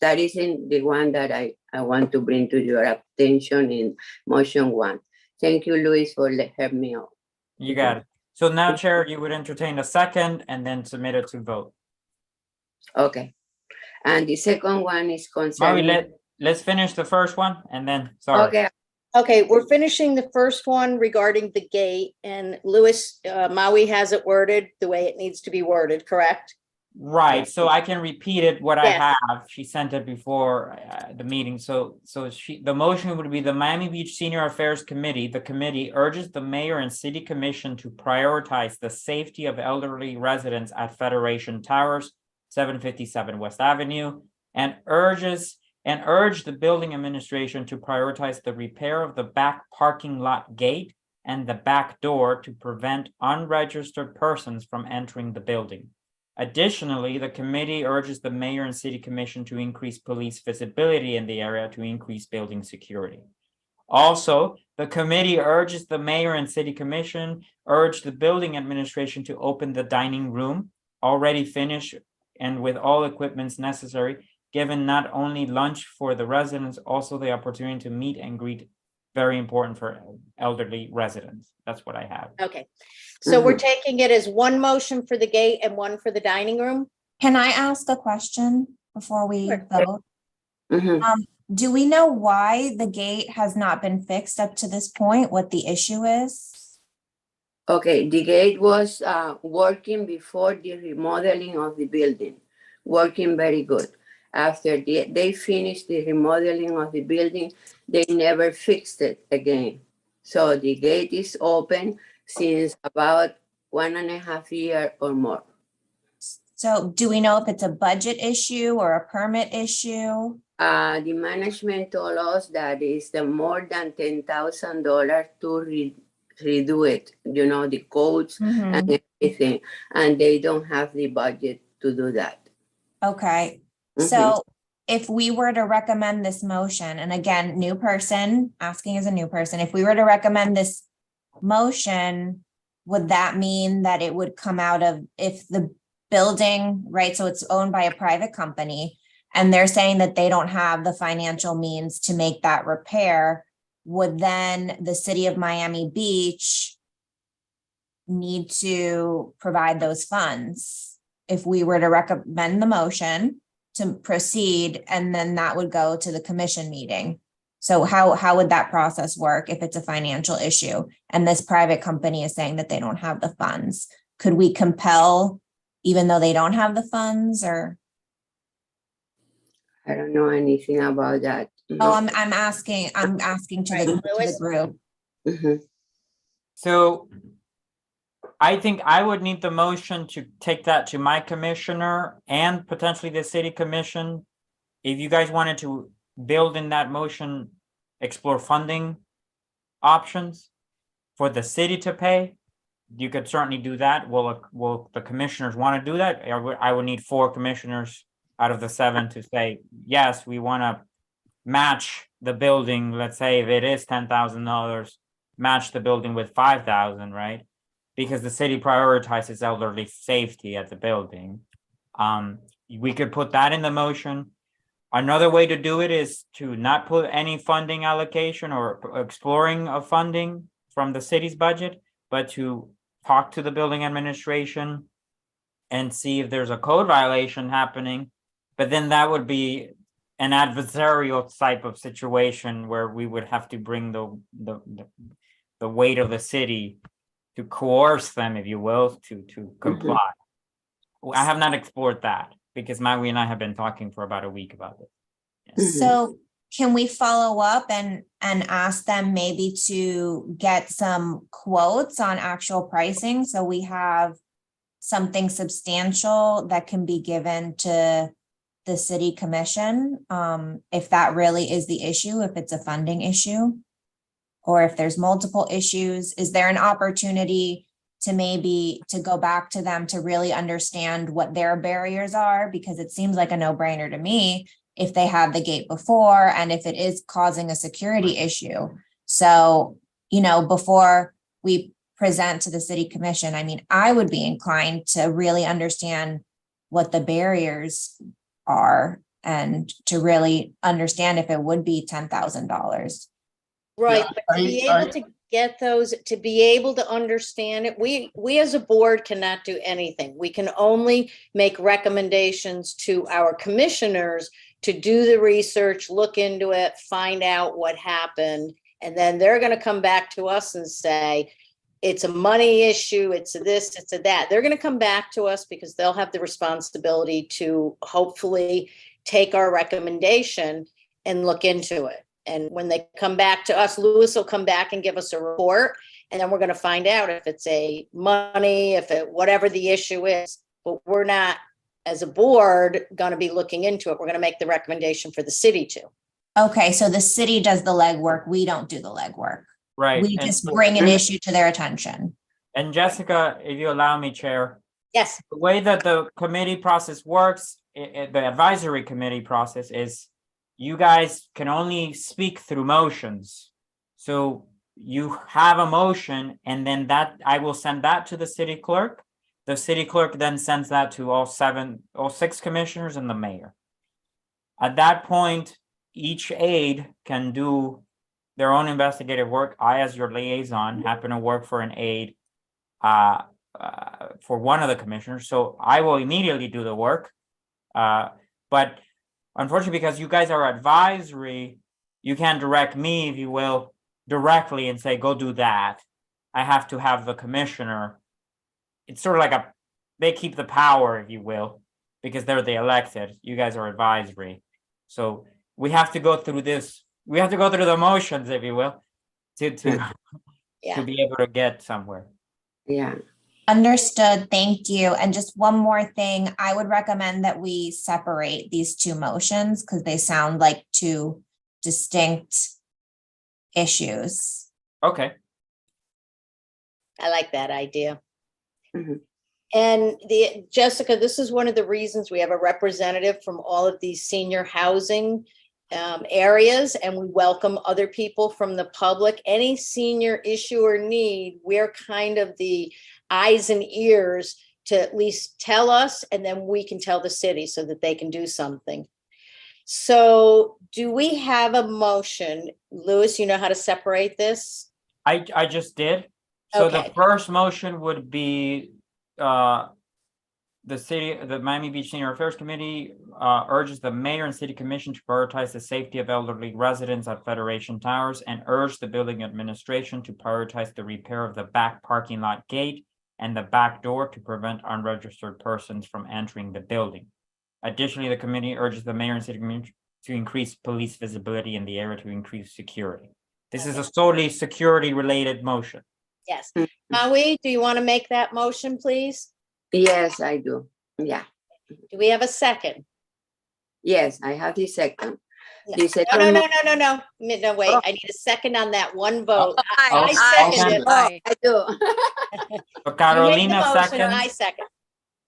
[SPEAKER 8] that is in the one that I want to bring to your attention in motion 1. Thank you, Luis, for helping me out.
[SPEAKER 2] You got it. So now, Chair, you would entertain a second and then submit it to vote.
[SPEAKER 8] Okay. And the second one is
[SPEAKER 2] Maui,
[SPEAKER 8] concerning.
[SPEAKER 2] let's finish the first one and then, sorry.
[SPEAKER 8] Okay,
[SPEAKER 1] Okay, we're finishing the first one regarding the gate, and Louis, Maui has it worded the way it needs to be worded, correct?
[SPEAKER 2] Right, so I can repeat it, what I
[SPEAKER 1] Yes.
[SPEAKER 2] have. She sent it before the meeting. So the motion would be the Miami Beach Senior Affairs Committee. The committee urges the mayor and city commission to prioritize the safety of elderly residents at Federation Towers, 757 West Avenue, and urge the building administration to prioritize the repair of the back parking lot gate and the back door to prevent unregistered persons from entering the building. Additionally, the committee urges the mayor and city commission to increase police visibility in the area to increase building security. Also, the committee urges the mayor and city commission urge the building administration to open the dining room, already finished and with all equipments necessary, given not only lunch for the residents, also the opportunity to meet and greet, very important for elderly residents. That's what I have.
[SPEAKER 1] Okay, so we're taking it as one motion for the gate and one for the dining room?
[SPEAKER 3] Can I ask a question before we
[SPEAKER 1] Sure.
[SPEAKER 3] vote?
[SPEAKER 8] mhm.
[SPEAKER 3] Do we know why the gate has not been fixed up to this point? What the issue is?
[SPEAKER 8] Okay, the gate was working before the remodeling of the building, working very good. After they finished the remodeling of the building, they never fixed it again. So the gate is open since about 1.5 years or more.
[SPEAKER 3] So do we know if it's a budget issue or a permit issue?
[SPEAKER 8] The management told us that it's more than $10,000 to redo it, the codes and everything, and they don't have the budget to do that.
[SPEAKER 3] Okay,
[SPEAKER 8] Mhm.
[SPEAKER 3] so if we were to recommend this motion, and again, new person, asking as a new person, if we were to recommend this motion, would that mean that it would come out of, if the building, right, so it's owned by a private company, and they're saying that they don't have the financial means to make that repair, would then the city of Miami Beach need to provide those funds? If we were to recommend the motion to proceed, and then that would go to the commission meeting. So how would that process work if it's a financial issue and this private company is saying that they don't have the funds? Could we compel even though they don't have the funds, or?
[SPEAKER 8] I don't know anything about that.
[SPEAKER 3] Oh, I'm asking to the
[SPEAKER 1] Louis?
[SPEAKER 3] group.
[SPEAKER 8] Mhm.
[SPEAKER 2] So I think I would need the motion to take that to my commissioner and potentially the city commission. If you guys wanted to build in that motion, explore funding options for the city to pay, you could certainly do that. Will the commissioners want to do that? I would need 4 commissioners out of the 7 to say, yes, we want to match the building. Let's say if it is $10,000, match the building with 5,000, right? Because the city prioritizes elderly safety at the building. We could put that in the motion. Another way to do it is to not put any funding allocation or exploring of funding from the city's budget, but to talk to the building administration and see if there's a code violation happening. But then that would be an adversarial type of situation where we would have to bring the weight of the city to coerce them, if you will, to comply. I have not explored that because Maui and I have been talking for about a week about it.
[SPEAKER 3] So can we follow up and ask them maybe to get some quotes on actual pricing? So we have something substantial that can be given to the city commission, if that really is the issue, if it's a funding issue, or if there's multiple issues. Is there an opportunity to maybe to go back to them to really understand what their barriers are? Because it seems like a no-brainer to me if they had the gate before and if it is causing a security issue. So, you know, before we present to the city commission, I mean, I would be inclined to really understand what the barriers are and to really understand if it would be $10,000.
[SPEAKER 1] Right,
[SPEAKER 6] Yeah,
[SPEAKER 1] but to be able to get those, to be able to understand it, we as a board cannot do anything. We can only make recommendations to our commissioners to do the research, look into it, find out what happened, and then they're going to come back to us and say, it's a money issue, it's a this, it's a that. They're going to come back to us because they'll have the responsibility to hopefully take our recommendation and look into it. And when they come back to us, Lewis will come back and give us a report, and then we're going to find out if it's a money, if it, whatever the issue is. But we're not, as a board, going to be looking into it. We're going to make the recommendation for the city to.
[SPEAKER 3] Okay, so the city does the legwork, we don't do the legwork.
[SPEAKER 2] Right.
[SPEAKER 3] We
[SPEAKER 2] and-
[SPEAKER 3] just bring an issue to their attention.
[SPEAKER 2] And Jessica, if you allow me, Chair,
[SPEAKER 1] Yes,
[SPEAKER 2] the way that the committee process works, the advisory committee process is you guys can only speak through motions. So you have a motion and then that I will send that to the city clerk. The city clerk then sends that to all 6 commissioners and the mayor. At that point, each aide can do their own investigative work. I, as your liaison, happen to work for an aide for one of the commissioners, so I will immediately do the work. But unfortunately, because you guys are advisory, you can't direct me, if you will, directly and say, go do that. I have to have the commissioner. It's sort of like they keep the power, if you will, because they're the elected. You guys are advisory. So we have to go through this. We have to go through the motions, if you will, to
[SPEAKER 1] yeah.
[SPEAKER 2] be able to get somewhere.
[SPEAKER 8] Yeah.
[SPEAKER 3] Understood, thank you. And just one more thing, I would recommend that we separate these two motions because they sound like two distinct issues.
[SPEAKER 2] Okay.
[SPEAKER 1] I like that idea.
[SPEAKER 8] Mhm.
[SPEAKER 1] And Jessica, this is one of the reasons we have a representative from all of these senior housing areas, and we welcome other people from the public. Any senior issue or need, we're kind of the eyes and ears to at least tell us, and then we can tell the city so that they can do something. So do we have a motion? Louis, you know how to separate this?
[SPEAKER 2] I just did. So
[SPEAKER 1] Okay.
[SPEAKER 2] the first motion would be the Miami Beach Senior Affairs Committee urges the mayor and city commission to prioritize the safety of elderly residents at Federation Towers and urge the building administration to prioritize the repair of the back parking lot gate and the back door to prevent unregistered persons from entering the building. Additionally, the committee urges the mayor and city commission to increase police visibility in the area to increase security. This is a solely security related motion.
[SPEAKER 1] Yes. Maui, do you want to make that motion, please?
[SPEAKER 8] Yes, I do. Yeah.
[SPEAKER 1] Do we have a second?
[SPEAKER 8] Yes, I have the second.
[SPEAKER 1] No,
[SPEAKER 8] The second
[SPEAKER 1] no, no,
[SPEAKER 8] mo-
[SPEAKER 1] no, no, no, no, wait,
[SPEAKER 8] Oh.
[SPEAKER 1] I need a second on that one vote.
[SPEAKER 2] I'll
[SPEAKER 1] I second
[SPEAKER 2] second
[SPEAKER 1] it.
[SPEAKER 8] Oh, I do.
[SPEAKER 2] So
[SPEAKER 1] You made the
[SPEAKER 2] Carolina
[SPEAKER 1] motion, I
[SPEAKER 2] seconds.
[SPEAKER 1] second.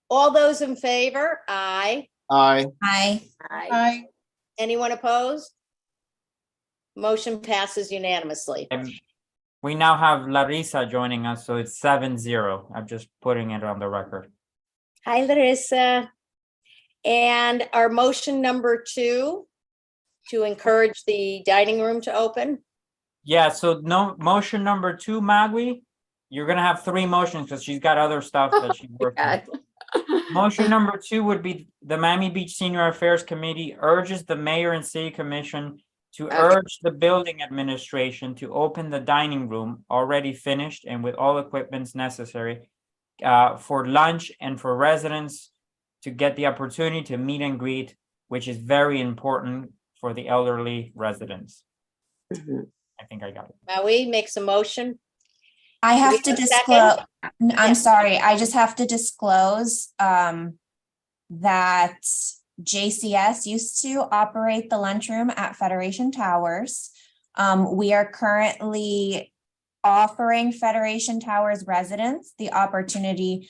[SPEAKER 1] All those in favor? Aye.
[SPEAKER 6] Aye.
[SPEAKER 3] Aye.
[SPEAKER 8] Aye.
[SPEAKER 1] Anyone opposed? Motion passes unanimously.
[SPEAKER 2] And we now have Larissa joining us, so it's 7-0. I'm just putting it on the record.
[SPEAKER 1] Hi, Larissa. And our motion number 2, to encourage the dining room to open?
[SPEAKER 2] Yeah, so no, motion number 2, Magui, you're gonna have 3 motions because she's got other stuff that she's working on. Motion number 2 would be the Miami Beach Senior Affairs Committee urges the mayor and city commission to
[SPEAKER 8] Okay.
[SPEAKER 2] urge the building administration to open the dining room already finished and with all equipments necessary for lunch and for residents to get the opportunity to meet and greet, which is very important for the elderly residents.
[SPEAKER 8] Mhm.
[SPEAKER 2] I think I got it.
[SPEAKER 1] Maui makes a motion.
[SPEAKER 3] I
[SPEAKER 1] Do we
[SPEAKER 3] have to
[SPEAKER 1] have a second?
[SPEAKER 3] disclose,
[SPEAKER 1] Yeah.
[SPEAKER 3] I'm sorry, I just have to disclose that JCS used to operate the lunchroom at Federation Towers. We are currently offering Federation Towers residents the opportunity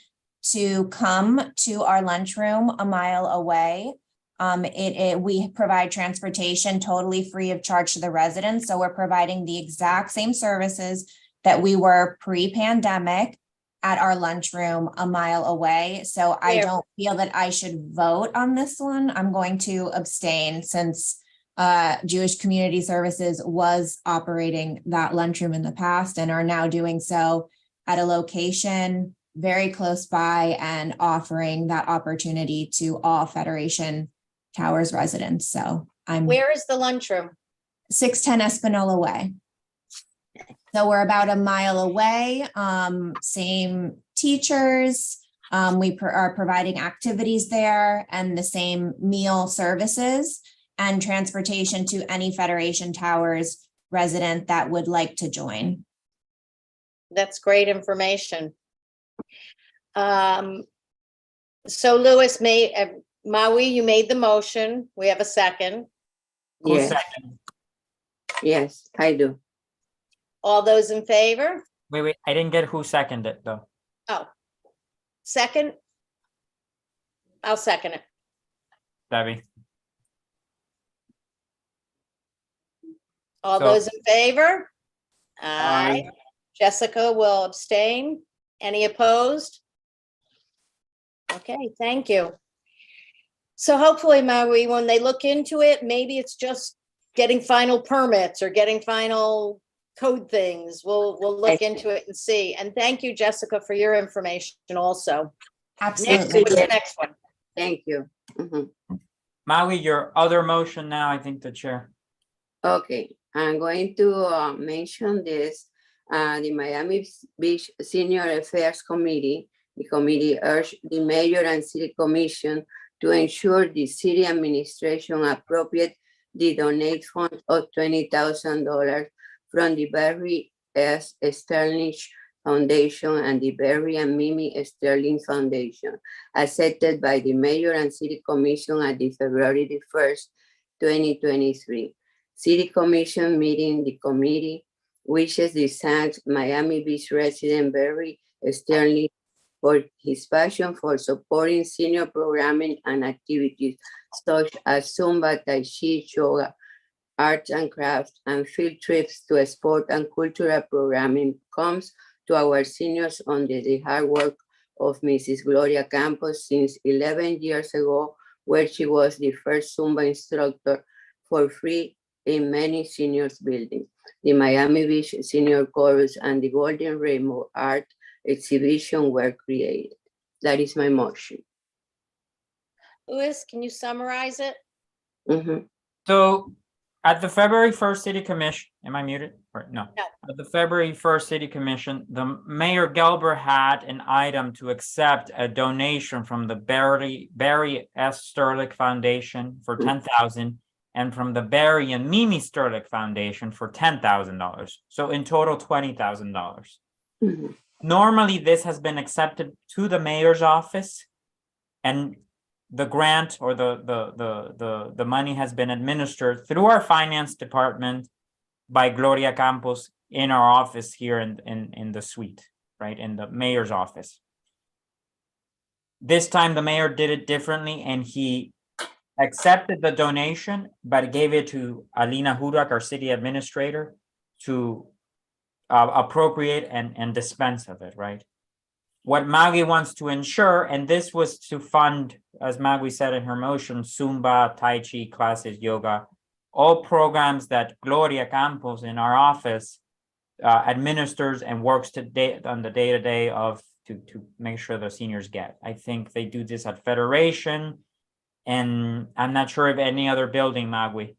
[SPEAKER 3] to come to our lunchroom a mile away. We provide transportation totally free of charge to the residents, so we're providing the exact same services that we were pre-pandemic at our lunchroom a mile away. So I
[SPEAKER 1] Where?
[SPEAKER 3] don't feel that I should vote on this one. I'm going to abstain since Jewish Community Services was operating that lunchroom in the past and are now doing so at a location very close by and offering that opportunity to all Federation Towers residents. So I'm
[SPEAKER 1] Where is the lunchroom?
[SPEAKER 3] 610 Espanola Way. So we're about a mile away, same teachers. We are providing activities there and the same meal services and transportation to any Federation Towers resident that would like to join.
[SPEAKER 1] That's great information. So Louis Maui, you made the motion. We have a second.
[SPEAKER 2] Who's
[SPEAKER 8] Yes,
[SPEAKER 2] second?
[SPEAKER 8] yes, I do.
[SPEAKER 1] All those in favor?
[SPEAKER 2] Wait, I didn't get who seconded though.
[SPEAKER 1] Oh, second? I'll second it.
[SPEAKER 2] Debbie.
[SPEAKER 1] All
[SPEAKER 2] So-
[SPEAKER 1] those in favor?
[SPEAKER 6] Aye.
[SPEAKER 1] Aye. Jessica will abstain. Any opposed? Okay, thank you. So hopefully, Maui, when they look into it, maybe it's just getting final permits or getting final code things. We'll look into it and see. And thank you, Jessica, for your information also. Next,
[SPEAKER 3] Absolutely.
[SPEAKER 1] what's the next one?
[SPEAKER 8] Thank you. Mhm.
[SPEAKER 2] Maui, your other motion now, I think the chair.
[SPEAKER 8] Okay, I'm going to mention this. The Miami Beach Senior Affairs Committee, the committee urged the mayor and city commission to ensure the city administration appropriate the donate fund of $20,000 from the Barry S. Sterling Foundation and the Barry and Mimi Sterling Foundation, accepted by the mayor and city commission at the February the 1st, 2023. City commission meeting, the committee wishes to thank Miami Beach resident Barry Sterling for his passion for supporting senior programming and activities such as Zumba, Tai Chi, yoga, arts and crafts, and field trips to sport and cultural programming comes to our seniors under the hard work of Mrs. Gloria Campos since 11 years ago, where she was the first Zumba instructor for free in many seniors buildings. The Miami Beach Senior Chorus and the Golden Rainbow Art Exhibition were created. That is my motion.
[SPEAKER 1] Louis, can you summarize it?
[SPEAKER 8] Mhm.
[SPEAKER 2] So at the February 1st City Commission, am I muted? Or no?
[SPEAKER 1] No.
[SPEAKER 2] At the February 1st City Commission, the Mayor Gelber had an item to accept a donation from the Barry S. Sterling Foundation for $10,000 and from the Barry and Mimi Sterling Foundation for $10,000. So in total, $20,000.
[SPEAKER 8] Mhm.
[SPEAKER 2] Normally, this has been accepted to the mayor's office and the grant or the money has been administered through our finance department by Gloria Campos in our office here in the suite, right, in the mayor's office. This time the mayor did it differently and he accepted the donation, but gave it to Alina Hudak, our city administrator, to appropriate and dispense of it, right? What Maggie wants to ensure, and this was to fund, as Maggie said in her motion, Zumba, Tai Chi classes, yoga, all programs that Gloria Campos in our office administers and works on the day-to-day of to make sure the seniors get. I think they do this at Federation, and I'm not sure if any other building, Magui.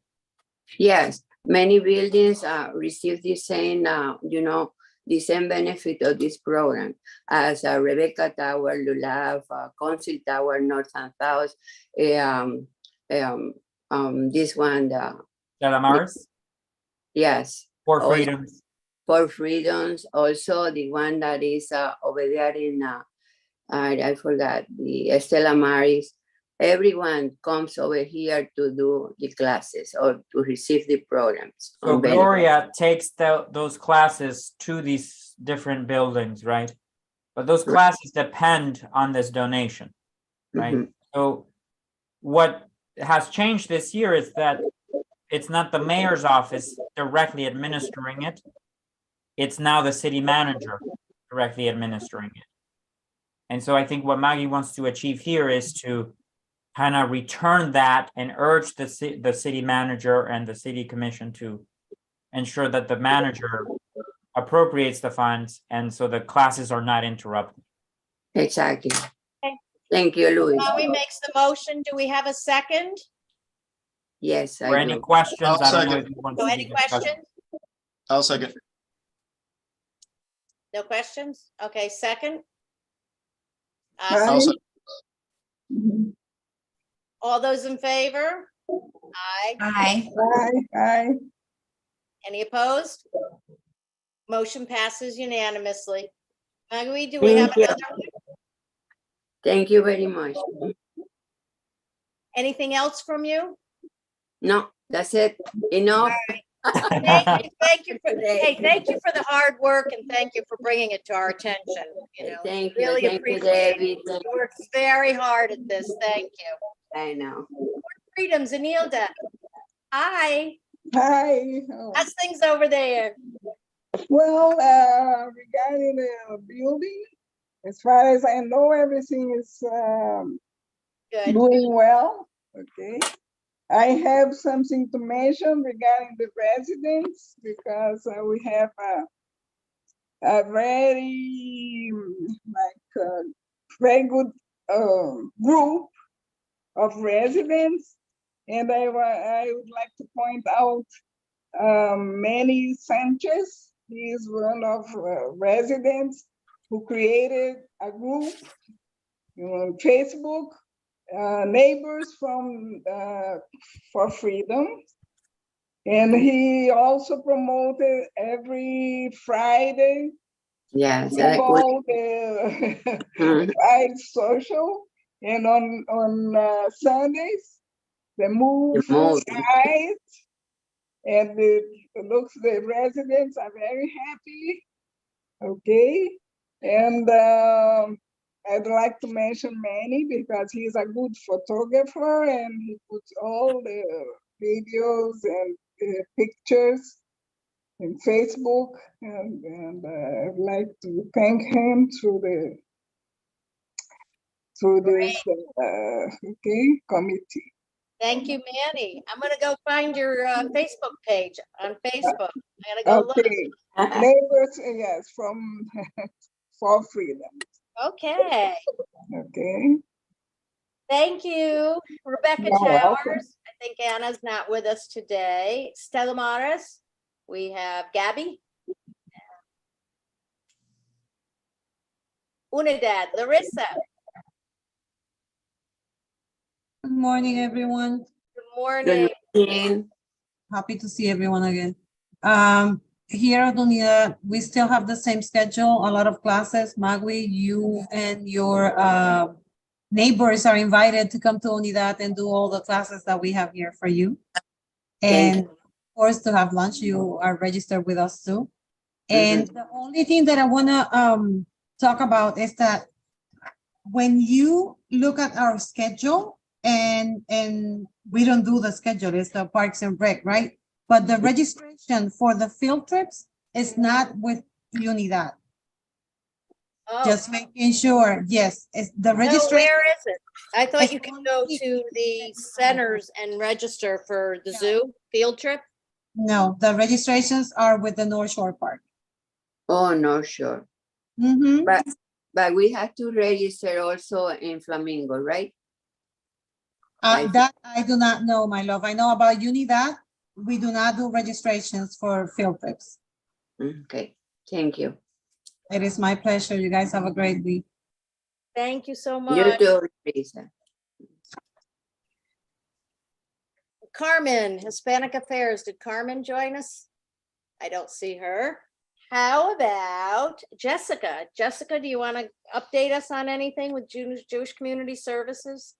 [SPEAKER 8] Yes, many buildings receive the same, the same benefit of this program as Rebecca Tower, Lulav, Council Tower, North and South, this one,
[SPEAKER 2] Stella Maris,
[SPEAKER 8] yes,
[SPEAKER 2] for
[SPEAKER 8] also-
[SPEAKER 2] freedoms.
[SPEAKER 8] for freedoms, also the one that is over there in, I forgot, the Estela Maris. Everyone comes over here to do the classes or to receive the programs.
[SPEAKER 2] So
[SPEAKER 8] on benefit.
[SPEAKER 2] Gloria takes those classes to these different buildings, right? But those
[SPEAKER 8] Right.
[SPEAKER 2] classes depend on this donation, right?
[SPEAKER 8] Mhm.
[SPEAKER 2] So what has changed this year is that it's not the mayor's office directly administering it. It's now the city manager directly administering it. And so I think what Maggie wants to achieve here is to kind of return that and urge the city manager and the city commission to ensure that the manager appropriates the funds, and so the classes are not interrupted.
[SPEAKER 8] Exactly.
[SPEAKER 1] Okay.
[SPEAKER 8] Thank you, Louis.
[SPEAKER 1] Maui makes the motion. Do we have a second?
[SPEAKER 8] Yes,
[SPEAKER 2] Or
[SPEAKER 8] I
[SPEAKER 2] any
[SPEAKER 8] do.
[SPEAKER 2] questions?
[SPEAKER 6] I'll
[SPEAKER 2] I don't know
[SPEAKER 6] second.
[SPEAKER 2] if you want
[SPEAKER 1] So
[SPEAKER 2] to
[SPEAKER 1] any
[SPEAKER 2] discuss.
[SPEAKER 1] questions?
[SPEAKER 6] I'll second.
[SPEAKER 1] No questions? Okay, second.
[SPEAKER 4] Aye.
[SPEAKER 6] I'll second.
[SPEAKER 4] Mhm.
[SPEAKER 1] All those in favor? Aye.
[SPEAKER 3] Aye.
[SPEAKER 4] Aye.
[SPEAKER 1] Any opposed? Motion passes unanimously. Magui, do we have
[SPEAKER 8] Thank you.
[SPEAKER 1] another one?
[SPEAKER 8] Thank you very much.
[SPEAKER 1] Anything else from you?
[SPEAKER 8] No, that's it. Enough.
[SPEAKER 1] Thank you for, hey, thank you for the hard work and thank you for bringing it to our attention, you know.
[SPEAKER 8] Thank you,
[SPEAKER 1] Really
[SPEAKER 8] thank you,
[SPEAKER 1] appreciate it.
[SPEAKER 8] Debbie.
[SPEAKER 1] You worked very hard at this. Thank you.
[SPEAKER 8] I know.
[SPEAKER 1] Freedoms, Anilda. Hi,
[SPEAKER 4] Hi. Oh.
[SPEAKER 1] how's things over there?
[SPEAKER 4] Well, regarding the building, as far as I know, everything is
[SPEAKER 1] Good.
[SPEAKER 4] doing well. Okay. I have something to mention regarding the residents because we have a very very good group of residents, and I would like to point out Manny Sanchez. He is one of residents who created a group on Facebook, Neighbors for Freedom. And he also promoted every Friday,
[SPEAKER 8] Yes, I could.
[SPEAKER 4] all the Pride social, and on Sundays, the move
[SPEAKER 8] move.
[SPEAKER 4] Pride. And the residents are very happy. Okay. And I'd like to mention Manny because he's a good photographer and he puts all the videos and pictures in Facebook. And I'd like to thank him through this committee.
[SPEAKER 1] Thank you, Manny. I'm gonna go find your Facebook page on Facebook. I'm gonna go look.
[SPEAKER 4] Okay. Neighbors, yes, from For Freedom.
[SPEAKER 1] Okay,
[SPEAKER 4] Okay.
[SPEAKER 1] thank you. Rebecca
[SPEAKER 4] You're welcome.
[SPEAKER 1] Towers. I think Anna's not with us today. Stella Maris. We have Gabby. Unidad, Larissa.
[SPEAKER 9] Good morning, everyone.
[SPEAKER 1] Good morning.
[SPEAKER 8] Good morning.
[SPEAKER 9] Happy to see everyone again. Here at Unidad, we still have the same schedule, a lot of classes. Magui, you and your neighbors are invited to come to Unidad and do all the classes that we have here for you.
[SPEAKER 8] Thank
[SPEAKER 9] And of course, to have lunch, you are registered with us too. And the only thing that I wanna talk about is that when you look at our schedule, and we don't do the schedule, it's the Parks and Rec, right? But the registration for the field trips is not with Unidad.
[SPEAKER 1] Oh,
[SPEAKER 9] Just making sure, yes, it's the
[SPEAKER 1] no,
[SPEAKER 9] registration.
[SPEAKER 1] where is it? I thought
[SPEAKER 9] It's
[SPEAKER 1] you could go
[SPEAKER 9] only-
[SPEAKER 1] to the centers and register for the zoo. field trip?
[SPEAKER 9] No, the registrations are with the North Shore Park.
[SPEAKER 8] Oh, no, sure.
[SPEAKER 9] Mm-hmm.
[SPEAKER 8] But we have to register also in Flamingo, right?
[SPEAKER 9] That I do not know, my love. I know about Unidad. We do not do registrations for field trips.
[SPEAKER 8] Okay, thank you.
[SPEAKER 9] It is my pleasure. You guys have a great week.
[SPEAKER 1] Thank you so
[SPEAKER 8] You
[SPEAKER 1] much.
[SPEAKER 8] too, Lisa.
[SPEAKER 1] Carmen, Hispanic Affairs. Did Carmen join us? I don't see her. How about Jessica? Jessica, do you want to update us on anything with Jewish Community Services?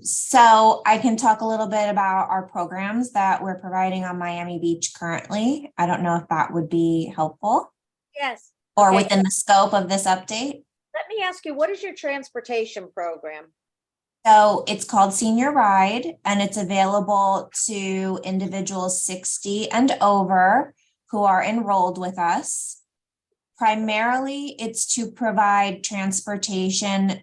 [SPEAKER 3] So I can talk a little bit about our programs that we're providing on Miami Beach currently. I don't know if that would be helpful
[SPEAKER 1] Yes.
[SPEAKER 3] or
[SPEAKER 1] Okay.
[SPEAKER 3] within the scope of this update.
[SPEAKER 1] Let me ask you, what is your transportation program?
[SPEAKER 3] So it's called Senior Ride, and it's available to individuals 60 and over who are enrolled with us. Primarily, it's to provide transportation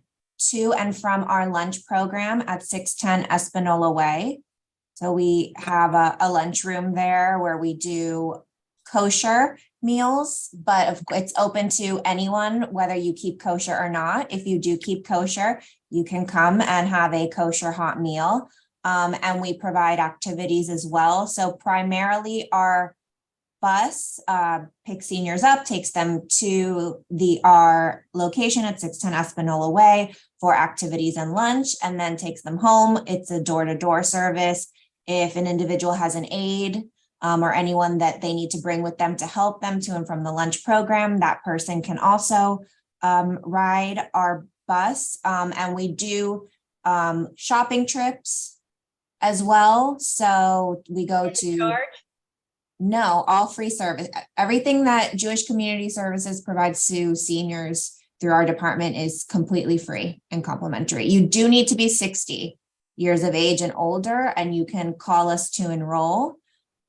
[SPEAKER 3] to and from our lunch program at 610 Espanola Way. So we have a lunchroom there where we do kosher meals, but it's open to anyone, whether you keep kosher or not. If you do keep kosher, you can come and have a kosher hot meal. And we provide activities as well. So primarily our bus picks seniors up, takes them to our location at 610 Espanola Way for activities and lunch, and then takes them home. It's a door-to-door service. If an individual has an aide or anyone that they need to bring with them to help them to and from the lunch program, that person can also ride our bus. And we do shopping trips as well. So we go to
[SPEAKER 1] Charge?
[SPEAKER 3] No, all free service. Everything that Jewish Community Services provides to seniors through our department is completely free and complimentary. You do need to be 60 years of age and older, and you can call us to enroll.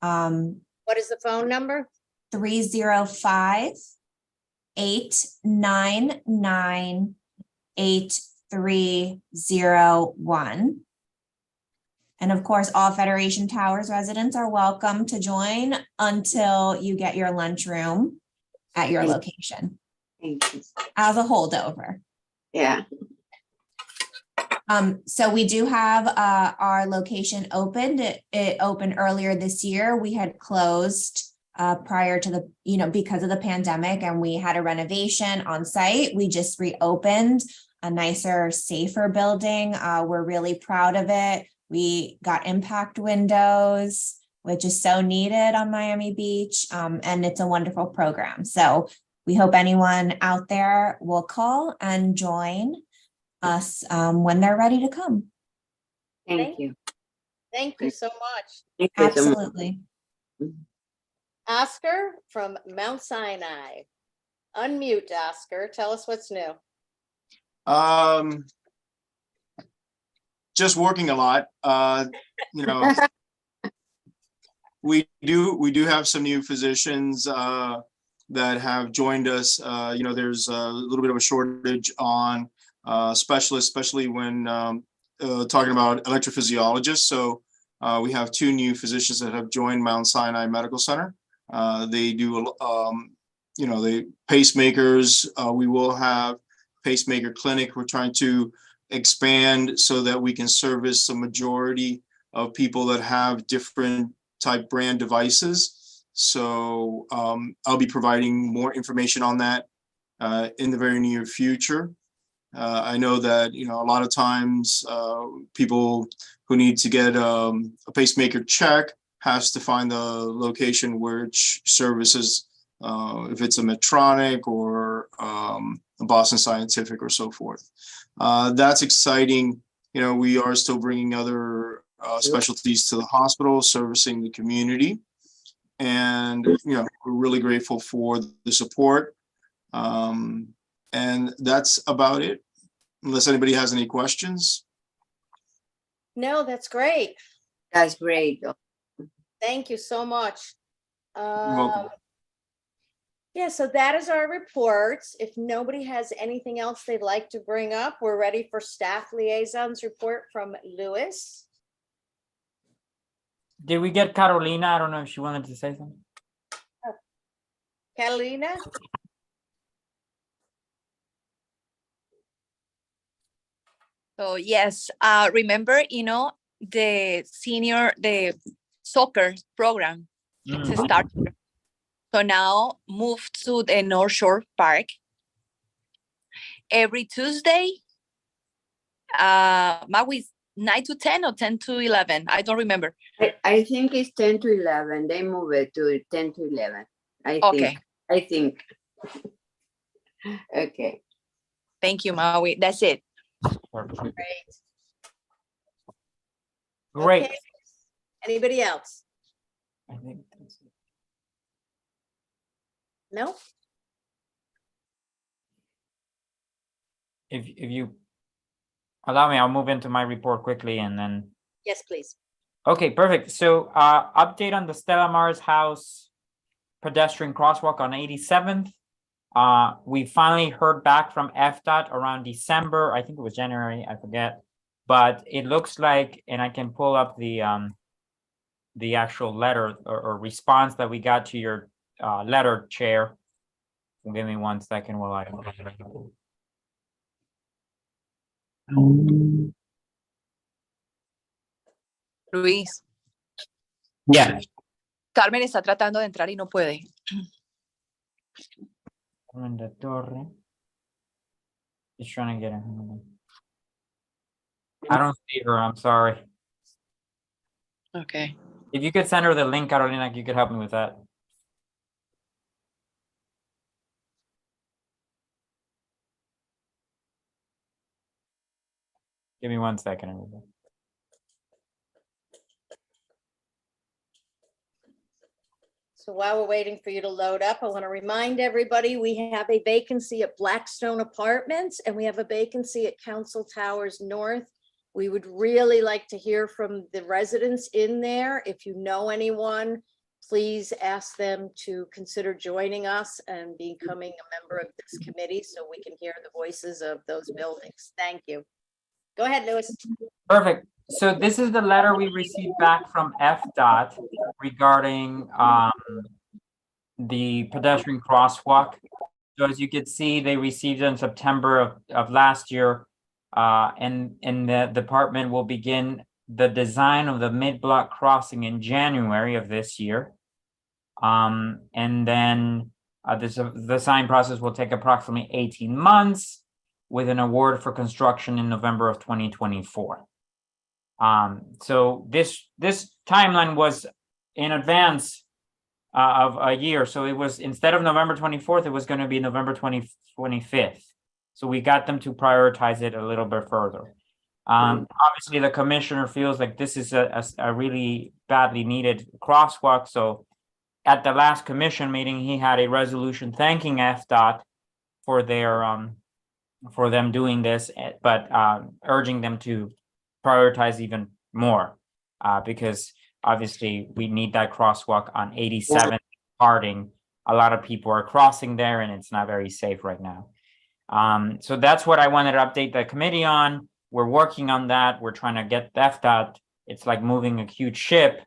[SPEAKER 1] What is the phone number?
[SPEAKER 3] 305-899-8301. And of course, all Federation Towers residents are welcome to join until you get your lunchroom at your location
[SPEAKER 8] Thank you.
[SPEAKER 3] as a holdover.
[SPEAKER 8] Yeah,
[SPEAKER 3] So we do have our location opened. It opened earlier this year. We had closed prior to the, because of the pandemic, and we had a renovation on site. We just reopened a nicer, safer building. We're really proud of it. We got impact windows, which is so needed on Miami Beach, and it's a wonderful program. So we hope anyone out there will call and join us when they're ready to come.
[SPEAKER 8] thank you.
[SPEAKER 1] Thank you so much.
[SPEAKER 8] Thank you so much.
[SPEAKER 3] Absolutely.
[SPEAKER 1] Oscar from Mount Sinai. Unmute, Oscar. Tell us what's new.
[SPEAKER 6] Just working a lot. We do have some new physicians that have joined us. There's a little bit of a shortage on specialists, especially when talking about electrophysiologists. So we have 2 new physicians that have joined Mount Sinai Medical Center. They do, the pacemakers. We will have pacemaker clinic. We're trying to expand so that we can service the majority of people that have different type brand devices. So I'll be providing more information on that in the very near future. I know that, a lot of times people who need to get a pacemaker check has to find the location which services, if it's a Medtronic or a Boston Scientific or so forth. That's exciting. We are still bringing other specialties to the hospital, servicing the community. And, we're really grateful for the support. And that's about it, unless anybody has any questions.
[SPEAKER 1] No, that's great.
[SPEAKER 8] That's great.
[SPEAKER 1] Thank you so much.
[SPEAKER 6] You're welcome.
[SPEAKER 1] Yeah, so that is our reports. If nobody has anything else they'd like to bring up, we're ready for staff liaisons report from Louis.
[SPEAKER 2] Did we get Carolina? I don't know if she wanted to say something.
[SPEAKER 1] Catalina?
[SPEAKER 5] So yes, remember, the soccer program to
[SPEAKER 2] Mm.
[SPEAKER 5] start. So now moved to the North Shore Park every Tuesday. Maui 9 to 10 or 10 to 11. I don't remember.
[SPEAKER 8] I think it's 10 to 11. They move it to 10 to 11.
[SPEAKER 5] Okay,
[SPEAKER 8] I think. Okay.
[SPEAKER 5] thank you, Maui. That's it.
[SPEAKER 2] Perfect.
[SPEAKER 1] Great.
[SPEAKER 2] Great.
[SPEAKER 1] Okay. Anybody else?
[SPEAKER 2] I think that's it.
[SPEAKER 1] No?
[SPEAKER 2] If you allow me, I'll move into my report quickly and then.
[SPEAKER 1] Yes, please.
[SPEAKER 2] Okay, perfect. So update on the Stella Mars House pedestrian crosswalk on 87th. We finally heard back from FDOT around December. I think it was January, I forget. But it looks like, and I can pull up the actual letter or response that we got to your letter, Chair. Give me 1 second while I.
[SPEAKER 5] Luis,
[SPEAKER 2] Yeah.
[SPEAKER 5] Carmen está tratando de entrar y no puede.
[SPEAKER 2] Carmen Torre. He's trying to get in. I don't see her, I'm sorry.
[SPEAKER 5] Okay.
[SPEAKER 2] If you could send her the link, Carolina, you could help me with that. Give me 1 second. Everybody.
[SPEAKER 1] So while we're waiting for you to load up, I want to remind everybody, we have a vacancy at Blackstone Apartments and we have a vacancy at Council Towers North. We would really like to hear from the residents in there. If you know anyone, please ask them to consider joining us and becoming a member of this committee so we can hear the voices of those buildings. Thank you. Go ahead, Louis.
[SPEAKER 2] Perfect. So this is the letter we received back from FDOT regarding the pedestrian crosswalk. So as you can see, they received it in September of last year. And the department will begin the design of the mid-block crossing in January of this year. And then the design process will take approximately 18 months with an award for construction in November of 2024. So this timeline was in advance of a year. So it was, instead of November 24th, it was going to be November 25th. So we got them to prioritize it a little bit further. Obviously, the commissioner feels like this is a really badly needed crosswalk. So at the last commission meeting, he had a resolution thanking FDOT for their for them doing this, but urging them to prioritize even more because obviously we need that crosswalk on 87 Harding. A lot of people are crossing there and it's not very safe right now. So that's what I wanted to update the committee on. We're working on that. We're trying to get FDOT. It's like moving a huge ship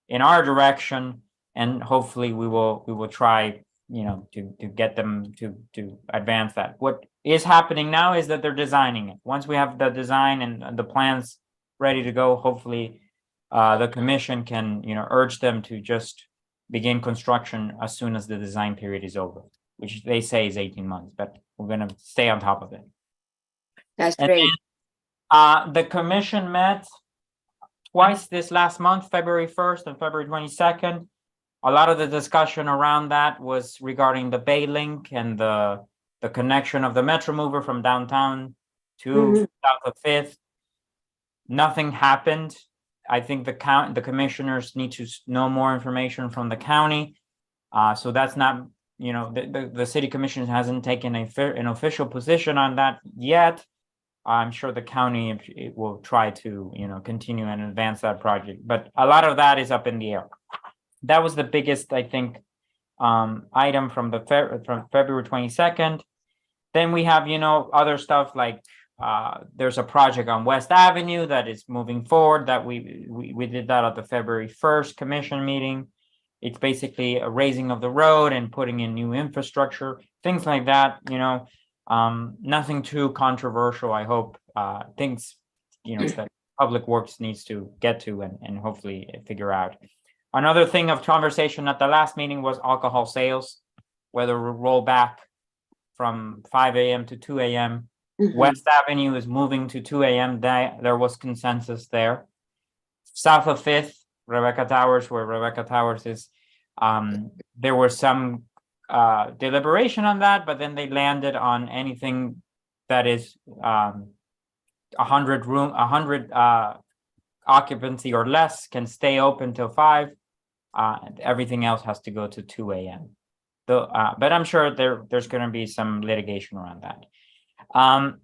[SPEAKER 2] in our direction, and hopefully we will try, to get them to advance that. What is happening now is that they're designing it. Once we have the design and the plans ready to go, hopefully the commission can, urge them to just begin construction as soon as the design period is over, which they say is 18 months, but we're going to stay on top of it.
[SPEAKER 8] That's
[SPEAKER 2] And
[SPEAKER 8] great.
[SPEAKER 2] then, the commission met twice this last month, February 1st and February 22nd. A lot of the discussion around that was regarding the Bay Link and the connection of the Metro Mover from downtown to south of 5th. Nothing happened. I think the commissioners need to know more information from the county. So that's not, the city commission hasn't taken an official position on that yet. I'm sure the county will try to, continue and advance that project, but a lot of that is up in the air. That was the biggest, I think, item from from February 22nd. Then we have, other stuff like there's a project on West Avenue that is moving forward that we did that at the February 1st commission meeting. It's basically a raising of the road and putting in new infrastructure, things like that, you know. Nothing too controversial, I hope. Things, you know, that Public Works needs to get to and hopefully figure out. Another thing of conversation at the last meeting was alcohol sales, whether we roll back from 5 a.m. to 2 a.m. West Avenue is moving to 2 a.m. There was consensus there. South of 5th, Rebecca Towers, where Rebecca Towers is, there was some deliberation on that, but then they landed on anything that is 100 occupancy or less can stay open till 5. Everything else has to go to 2 a.m. But I'm sure there's going to be some litigation around that.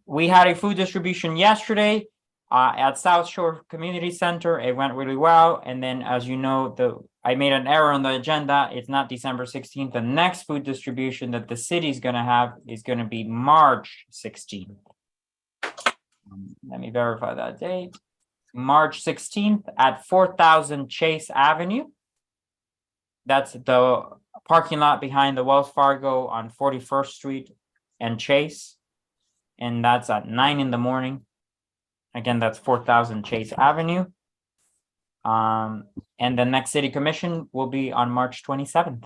[SPEAKER 2] We had a food distribution yesterday at South Shore Community Center. It went really well. And then, as you know, I made an error on the agenda. It's not December 16th. The next food distribution that the city is going to have is going to be March 16th. Let me verify that date. March 16th at 4000 Chase Avenue. That's the parking lot behind the Wells Fargo on 41st Street and Chase. And that's at 9 in the morning. Again, that's 4000 Chase Avenue. And the next city commission will be on March 27th.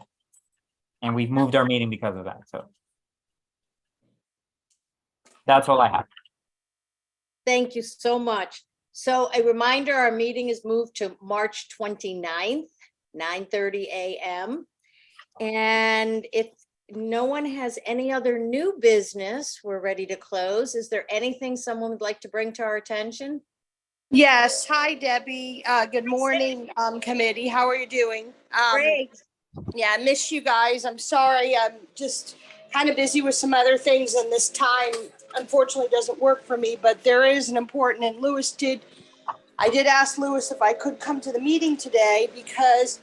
[SPEAKER 2] And we've moved our meeting because of that. So that's all I have.
[SPEAKER 1] Thank you so much. So a reminder, our meeting is moved to March 29th, 9:30 a.m. And if no one has any other new business, we're ready to close. Is there anything someone would like to bring to our attention?
[SPEAKER 10] Yes. Hi, Debbie. Good morning, committee. How are you doing?
[SPEAKER 1] Great.
[SPEAKER 10] Yeah, I miss you guys. I'm sorry. I'm just kind of busy with some other things, and this time unfortunately doesn't work for me, but there is an important, and I did ask Louis if I could come to the meeting today because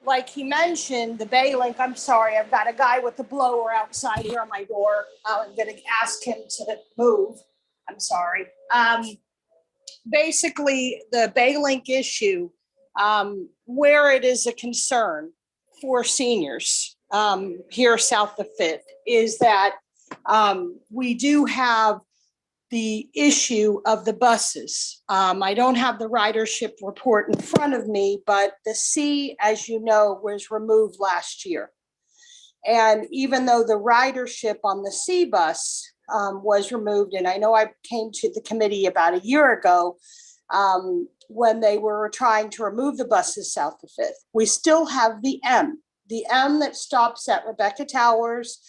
[SPEAKER 10] like he mentioned, the Bay Link, I'm sorry, I've got a guy with the blower outside here on my door. I'm going to ask him to move. I'm sorry. Basically, the Bay Link issue, where it is a concern for seniors here south of 5th, is that we do have the issue of the buses. I don't have the ridership report in front of me, but the C, as you know, was removed last year. And even though the ridership on the C bus was removed, and I know I came to the committee about a year ago when they were trying to remove the buses south of 5th, we still have the M that stops at Rebecca Towers.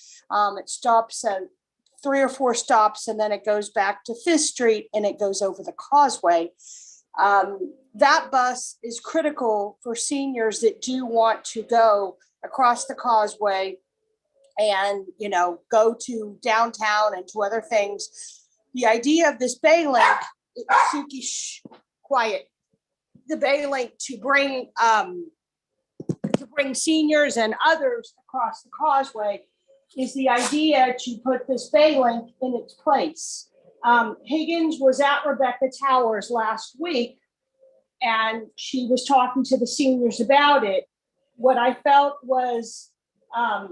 [SPEAKER 10] It stops at 3 or 4 stops, and then it goes back to 5th Street and it goes over the causeway. That bus is critical for seniors that do want to go across the causeway and, you know, go to downtown and to other things. The idea of this Bay Link, Suki, quiet. The Bay Link to bring seniors and others across the causeway is the idea to put this Bay Link in its place. Higgins was at Rebecca Towers last week, and she was talking to the seniors about it. What I felt was, I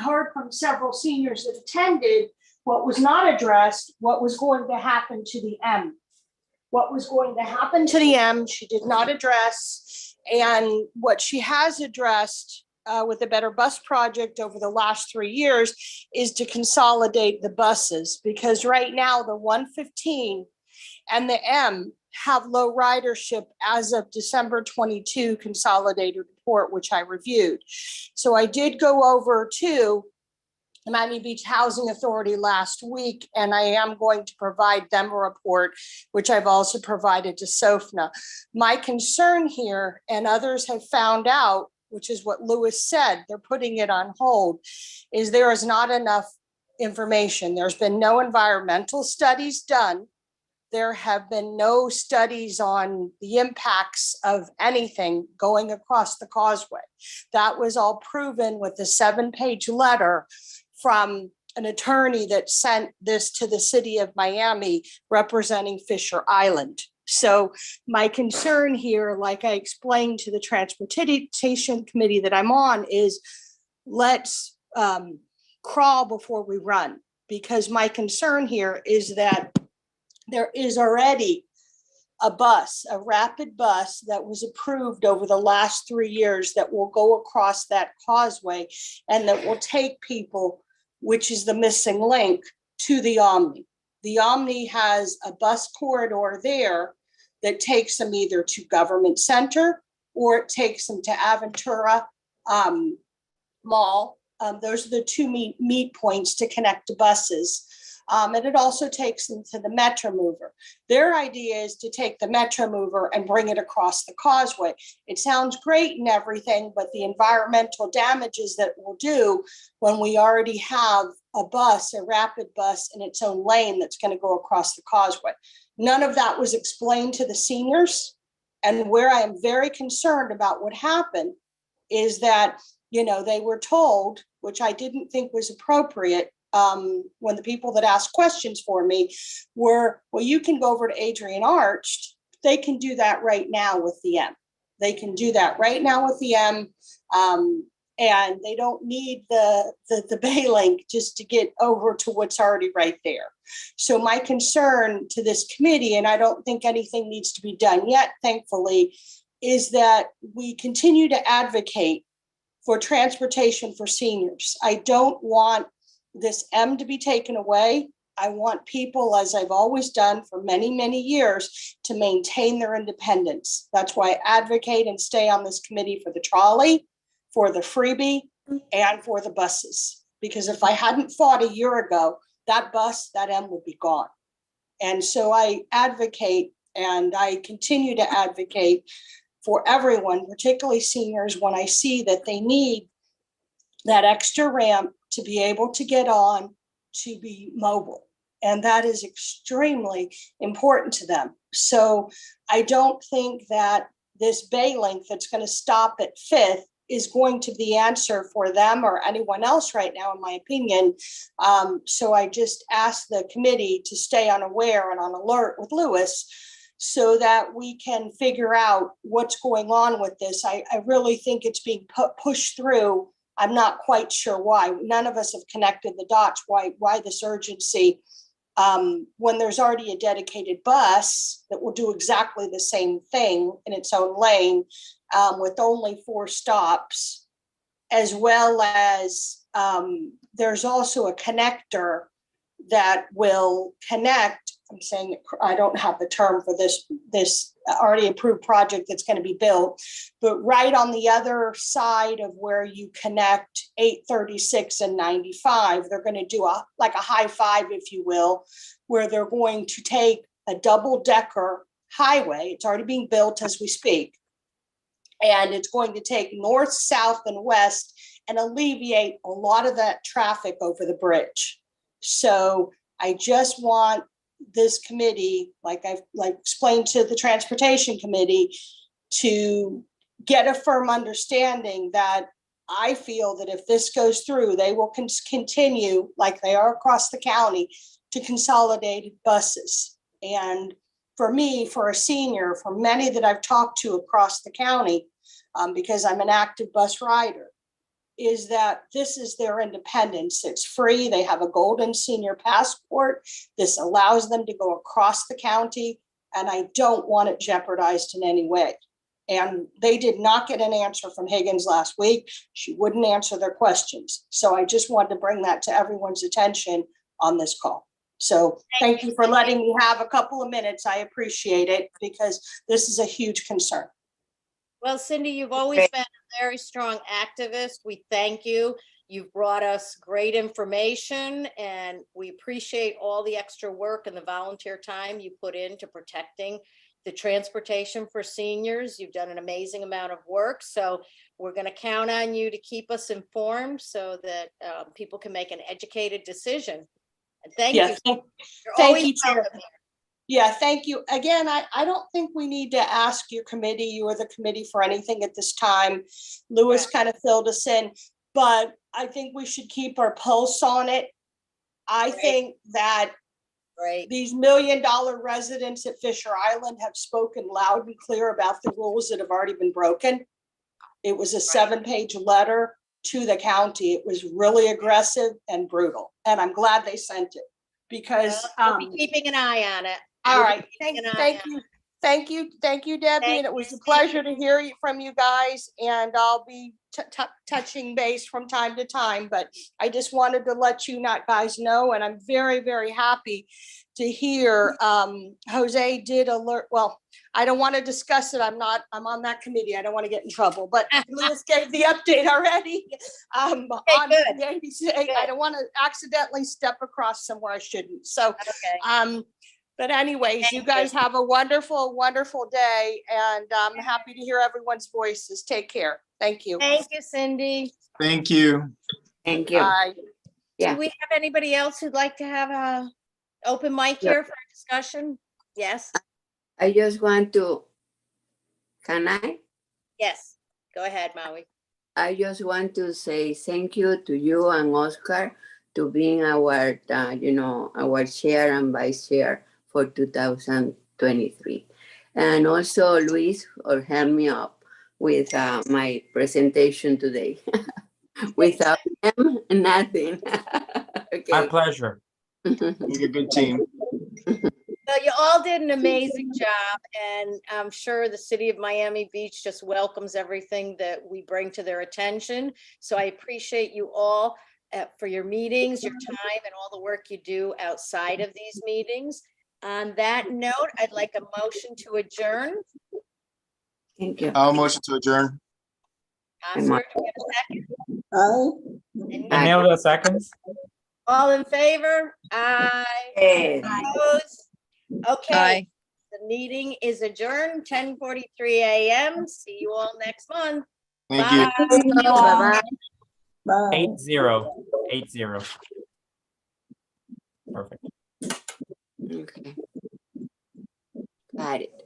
[SPEAKER 10] heard from several seniors that attended, what was not addressed, what was going to happen to the M. What was going to happen to the M, she did not address. And what she has addressed with the Better Bus Project over the last 3 years is to consolidate the buses, because right now the 115 and the M have low ridership as of December 22 consolidated report, which I reviewed. So I did go over to the Miami Beach Housing Authority last week, and I am going to provide them a report, which I've also provided to SOFNA. My concern here, and others have found out, which is what Louis said, they're putting it on hold, is there is not enough information. There's been no environmental studies done. There have been no studies on the impacts of anything going across the causeway. That was all proven with the 7-page letter from an attorney that sent this to the city of Miami representing Fisher Island. So my concern here, like I explained to the Transportation Committee that I'm on, is let's crawl before we run. Because my concern here is that there is already a bus, a rapid bus that was approved over the last 3 years that will go across that causeway and that will take people, which is the missing link, to the Omni. The Omni has a bus corridor there that takes them either to Government Center or it takes them to Aventura Mall. Those are the two meet points to connect to buses. And it also takes them to the Metro Mover. Their idea is to take the Metro Mover and bring it across the causeway. It sounds great and everything, but the environmental damages that we'll do when we already have a bus, a rapid bus in its own lane that's going to go across the causeway. None of that was explained to the seniors. And where I am very concerned about what happened is that, you know, they were told, which I didn't think was appropriate, when the people that asked questions for me were, well, you can go over to Adrian Arched. They can do that right now with the M. They can do that right now with the M. And they don't need the Bay Link just to get over to what's already right there. So my concern to this committee, and I don't think anything needs to be done yet, thankfully, is that we continue to advocate for transportation for seniors. I don't want this M to be taken away. I want people, as I've always done for many, many years, to maintain their independence. That's why I advocate and stay on this committee for the trolley, for the freebie, and for the buses. Because if I hadn't fought a year ago, that bus, that M would be gone. And so I advocate and I continue to advocate for everyone, particularly seniors, when I see that they need that extra ramp to be able to get on, to be mobile. And that is extremely important to them. So I don't think that this Bay Link that's going to stop at 5th is going to be the answer for them or anyone else right now, in my opinion. So I just ask the committee to stay unaware and on alert with Lewis so that we can figure out what's going on with this. I really think it's being pushed through. I'm not quite sure why. None of us have connected the dots. Why this urgency when there's already a dedicated bus that will do exactly the same thing in its own lane with only 4 stops, as well as there's also a connector that will connect. I'm saying, I don't have the term for this already approved project that's going to be built, but right on the other side of where you connect 836 and 95, they're going to do a high five, if you will, where they're going to take a double-decker highway. It's already being built as we speak. And it's going to take north, south, and west and alleviate a lot of that traffic over the bridge. So I just want this committee, like I've explained to the Transportation Committee, to get a firm understanding that I feel that if this goes through, they will continue, like they are across the county, to consolidated buses. And for me, for a senior, for many that I've talked to across the county, because I'm an active bus rider, is that this is their independence. It's free. They have a golden senior passport. This allows them to go across the county, and I don't want it jeopardized in any way. And they did not get an answer from Higgins last week. She wouldn't answer their questions. So I just wanted to bring that to everyone's attention on this call. So thank you for letting me have a couple of minutes. I appreciate it because this is a huge concern.
[SPEAKER 1] Well, Cindy, you've always been a very strong activist. We thank you. You've brought us great information, and we appreciate all the extra work and the volunteer time you put into protecting the transportation for seniors. You've done an amazing amount of work. So we're going to count on you to keep us informed so that people can make an educated decision. And thank you.
[SPEAKER 10] Thank you, Chair. Yeah, thank you. Again, I don't think we need to ask your committee, you or the committee, for anything at this time. Lewis kind of filled us in, but I think we should keep our pulse on it I think that
[SPEAKER 1] Great.
[SPEAKER 10] these million-dollar residents at Fisher Island have spoken loud and clear about the rules that have already been broken. It was a 7-page letter to the county. It was really aggressive and brutal, and I'm glad they sent it because,
[SPEAKER 1] We'll be keeping an eye on it.
[SPEAKER 10] all
[SPEAKER 1] We'll be
[SPEAKER 10] right,
[SPEAKER 1] keeping an eye
[SPEAKER 10] thank
[SPEAKER 1] on it.
[SPEAKER 10] you. Thank you, Debbie,
[SPEAKER 1] Thank
[SPEAKER 10] and it was
[SPEAKER 1] you,
[SPEAKER 10] a pleasure to hear from you guys, and I'll be touching base from time to time, but I just wanted to let you guys know, and I'm very, very happy to hear Jose did alert, well, I don't want to discuss it, I'm on that committee, I don't want to get in trouble, but Louis gave the update already. On
[SPEAKER 1] good.
[SPEAKER 10] the ABC. I don't want to accidentally step across somewhere I shouldn't, so
[SPEAKER 1] Okay.
[SPEAKER 10] but anyways,
[SPEAKER 1] Thank
[SPEAKER 10] you
[SPEAKER 1] you.
[SPEAKER 10] guys have a wonderful, wonderful day, and I'm happy to hear everyone's voices. Take care. Thank you.
[SPEAKER 1] Thank you, Cindy.
[SPEAKER 6] Thank you.
[SPEAKER 8] Thank you.
[SPEAKER 10] Bye.
[SPEAKER 8] Yeah.
[SPEAKER 1] Do we have anybody else who'd like to have a open mic
[SPEAKER 8] Yeah.
[SPEAKER 1] here for a discussion? Yes,
[SPEAKER 8] I just want to, can I?
[SPEAKER 1] yes. Go ahead, Maui.
[SPEAKER 8] I just want to say thank you to you and Oscar to being our, our chair and vice chair for 2023. And also Luis for help me up with my presentation today. Without them, nothing.
[SPEAKER 2] My
[SPEAKER 8] Okay.
[SPEAKER 2] pleasure.
[SPEAKER 6] You're a good team.
[SPEAKER 1] Well, you all did an amazing job, and I'm sure the city of Miami Beach just welcomes everything that we bring to their attention. So I appreciate you all for your meetings, your time, and all the work you do outside of these meetings. On that note, I'd like a motion to adjourn.
[SPEAKER 8] Thank you.
[SPEAKER 6] I'll motion to adjourn.
[SPEAKER 1] Oscar, do we have a second?
[SPEAKER 4] Aye.
[SPEAKER 1] And
[SPEAKER 2] Emilio seconds.
[SPEAKER 1] all in favor? Aye.
[SPEAKER 8] Hey.
[SPEAKER 1] Opposed? Okay,
[SPEAKER 5] Aye.
[SPEAKER 1] the meeting is adjourned, 10:43 a.m. See you all next month.
[SPEAKER 6] Thank you.
[SPEAKER 1] Bye.
[SPEAKER 8] Bye-bye.
[SPEAKER 4] Bye.
[SPEAKER 2] 80. Perfect.
[SPEAKER 8] Okay. Got it.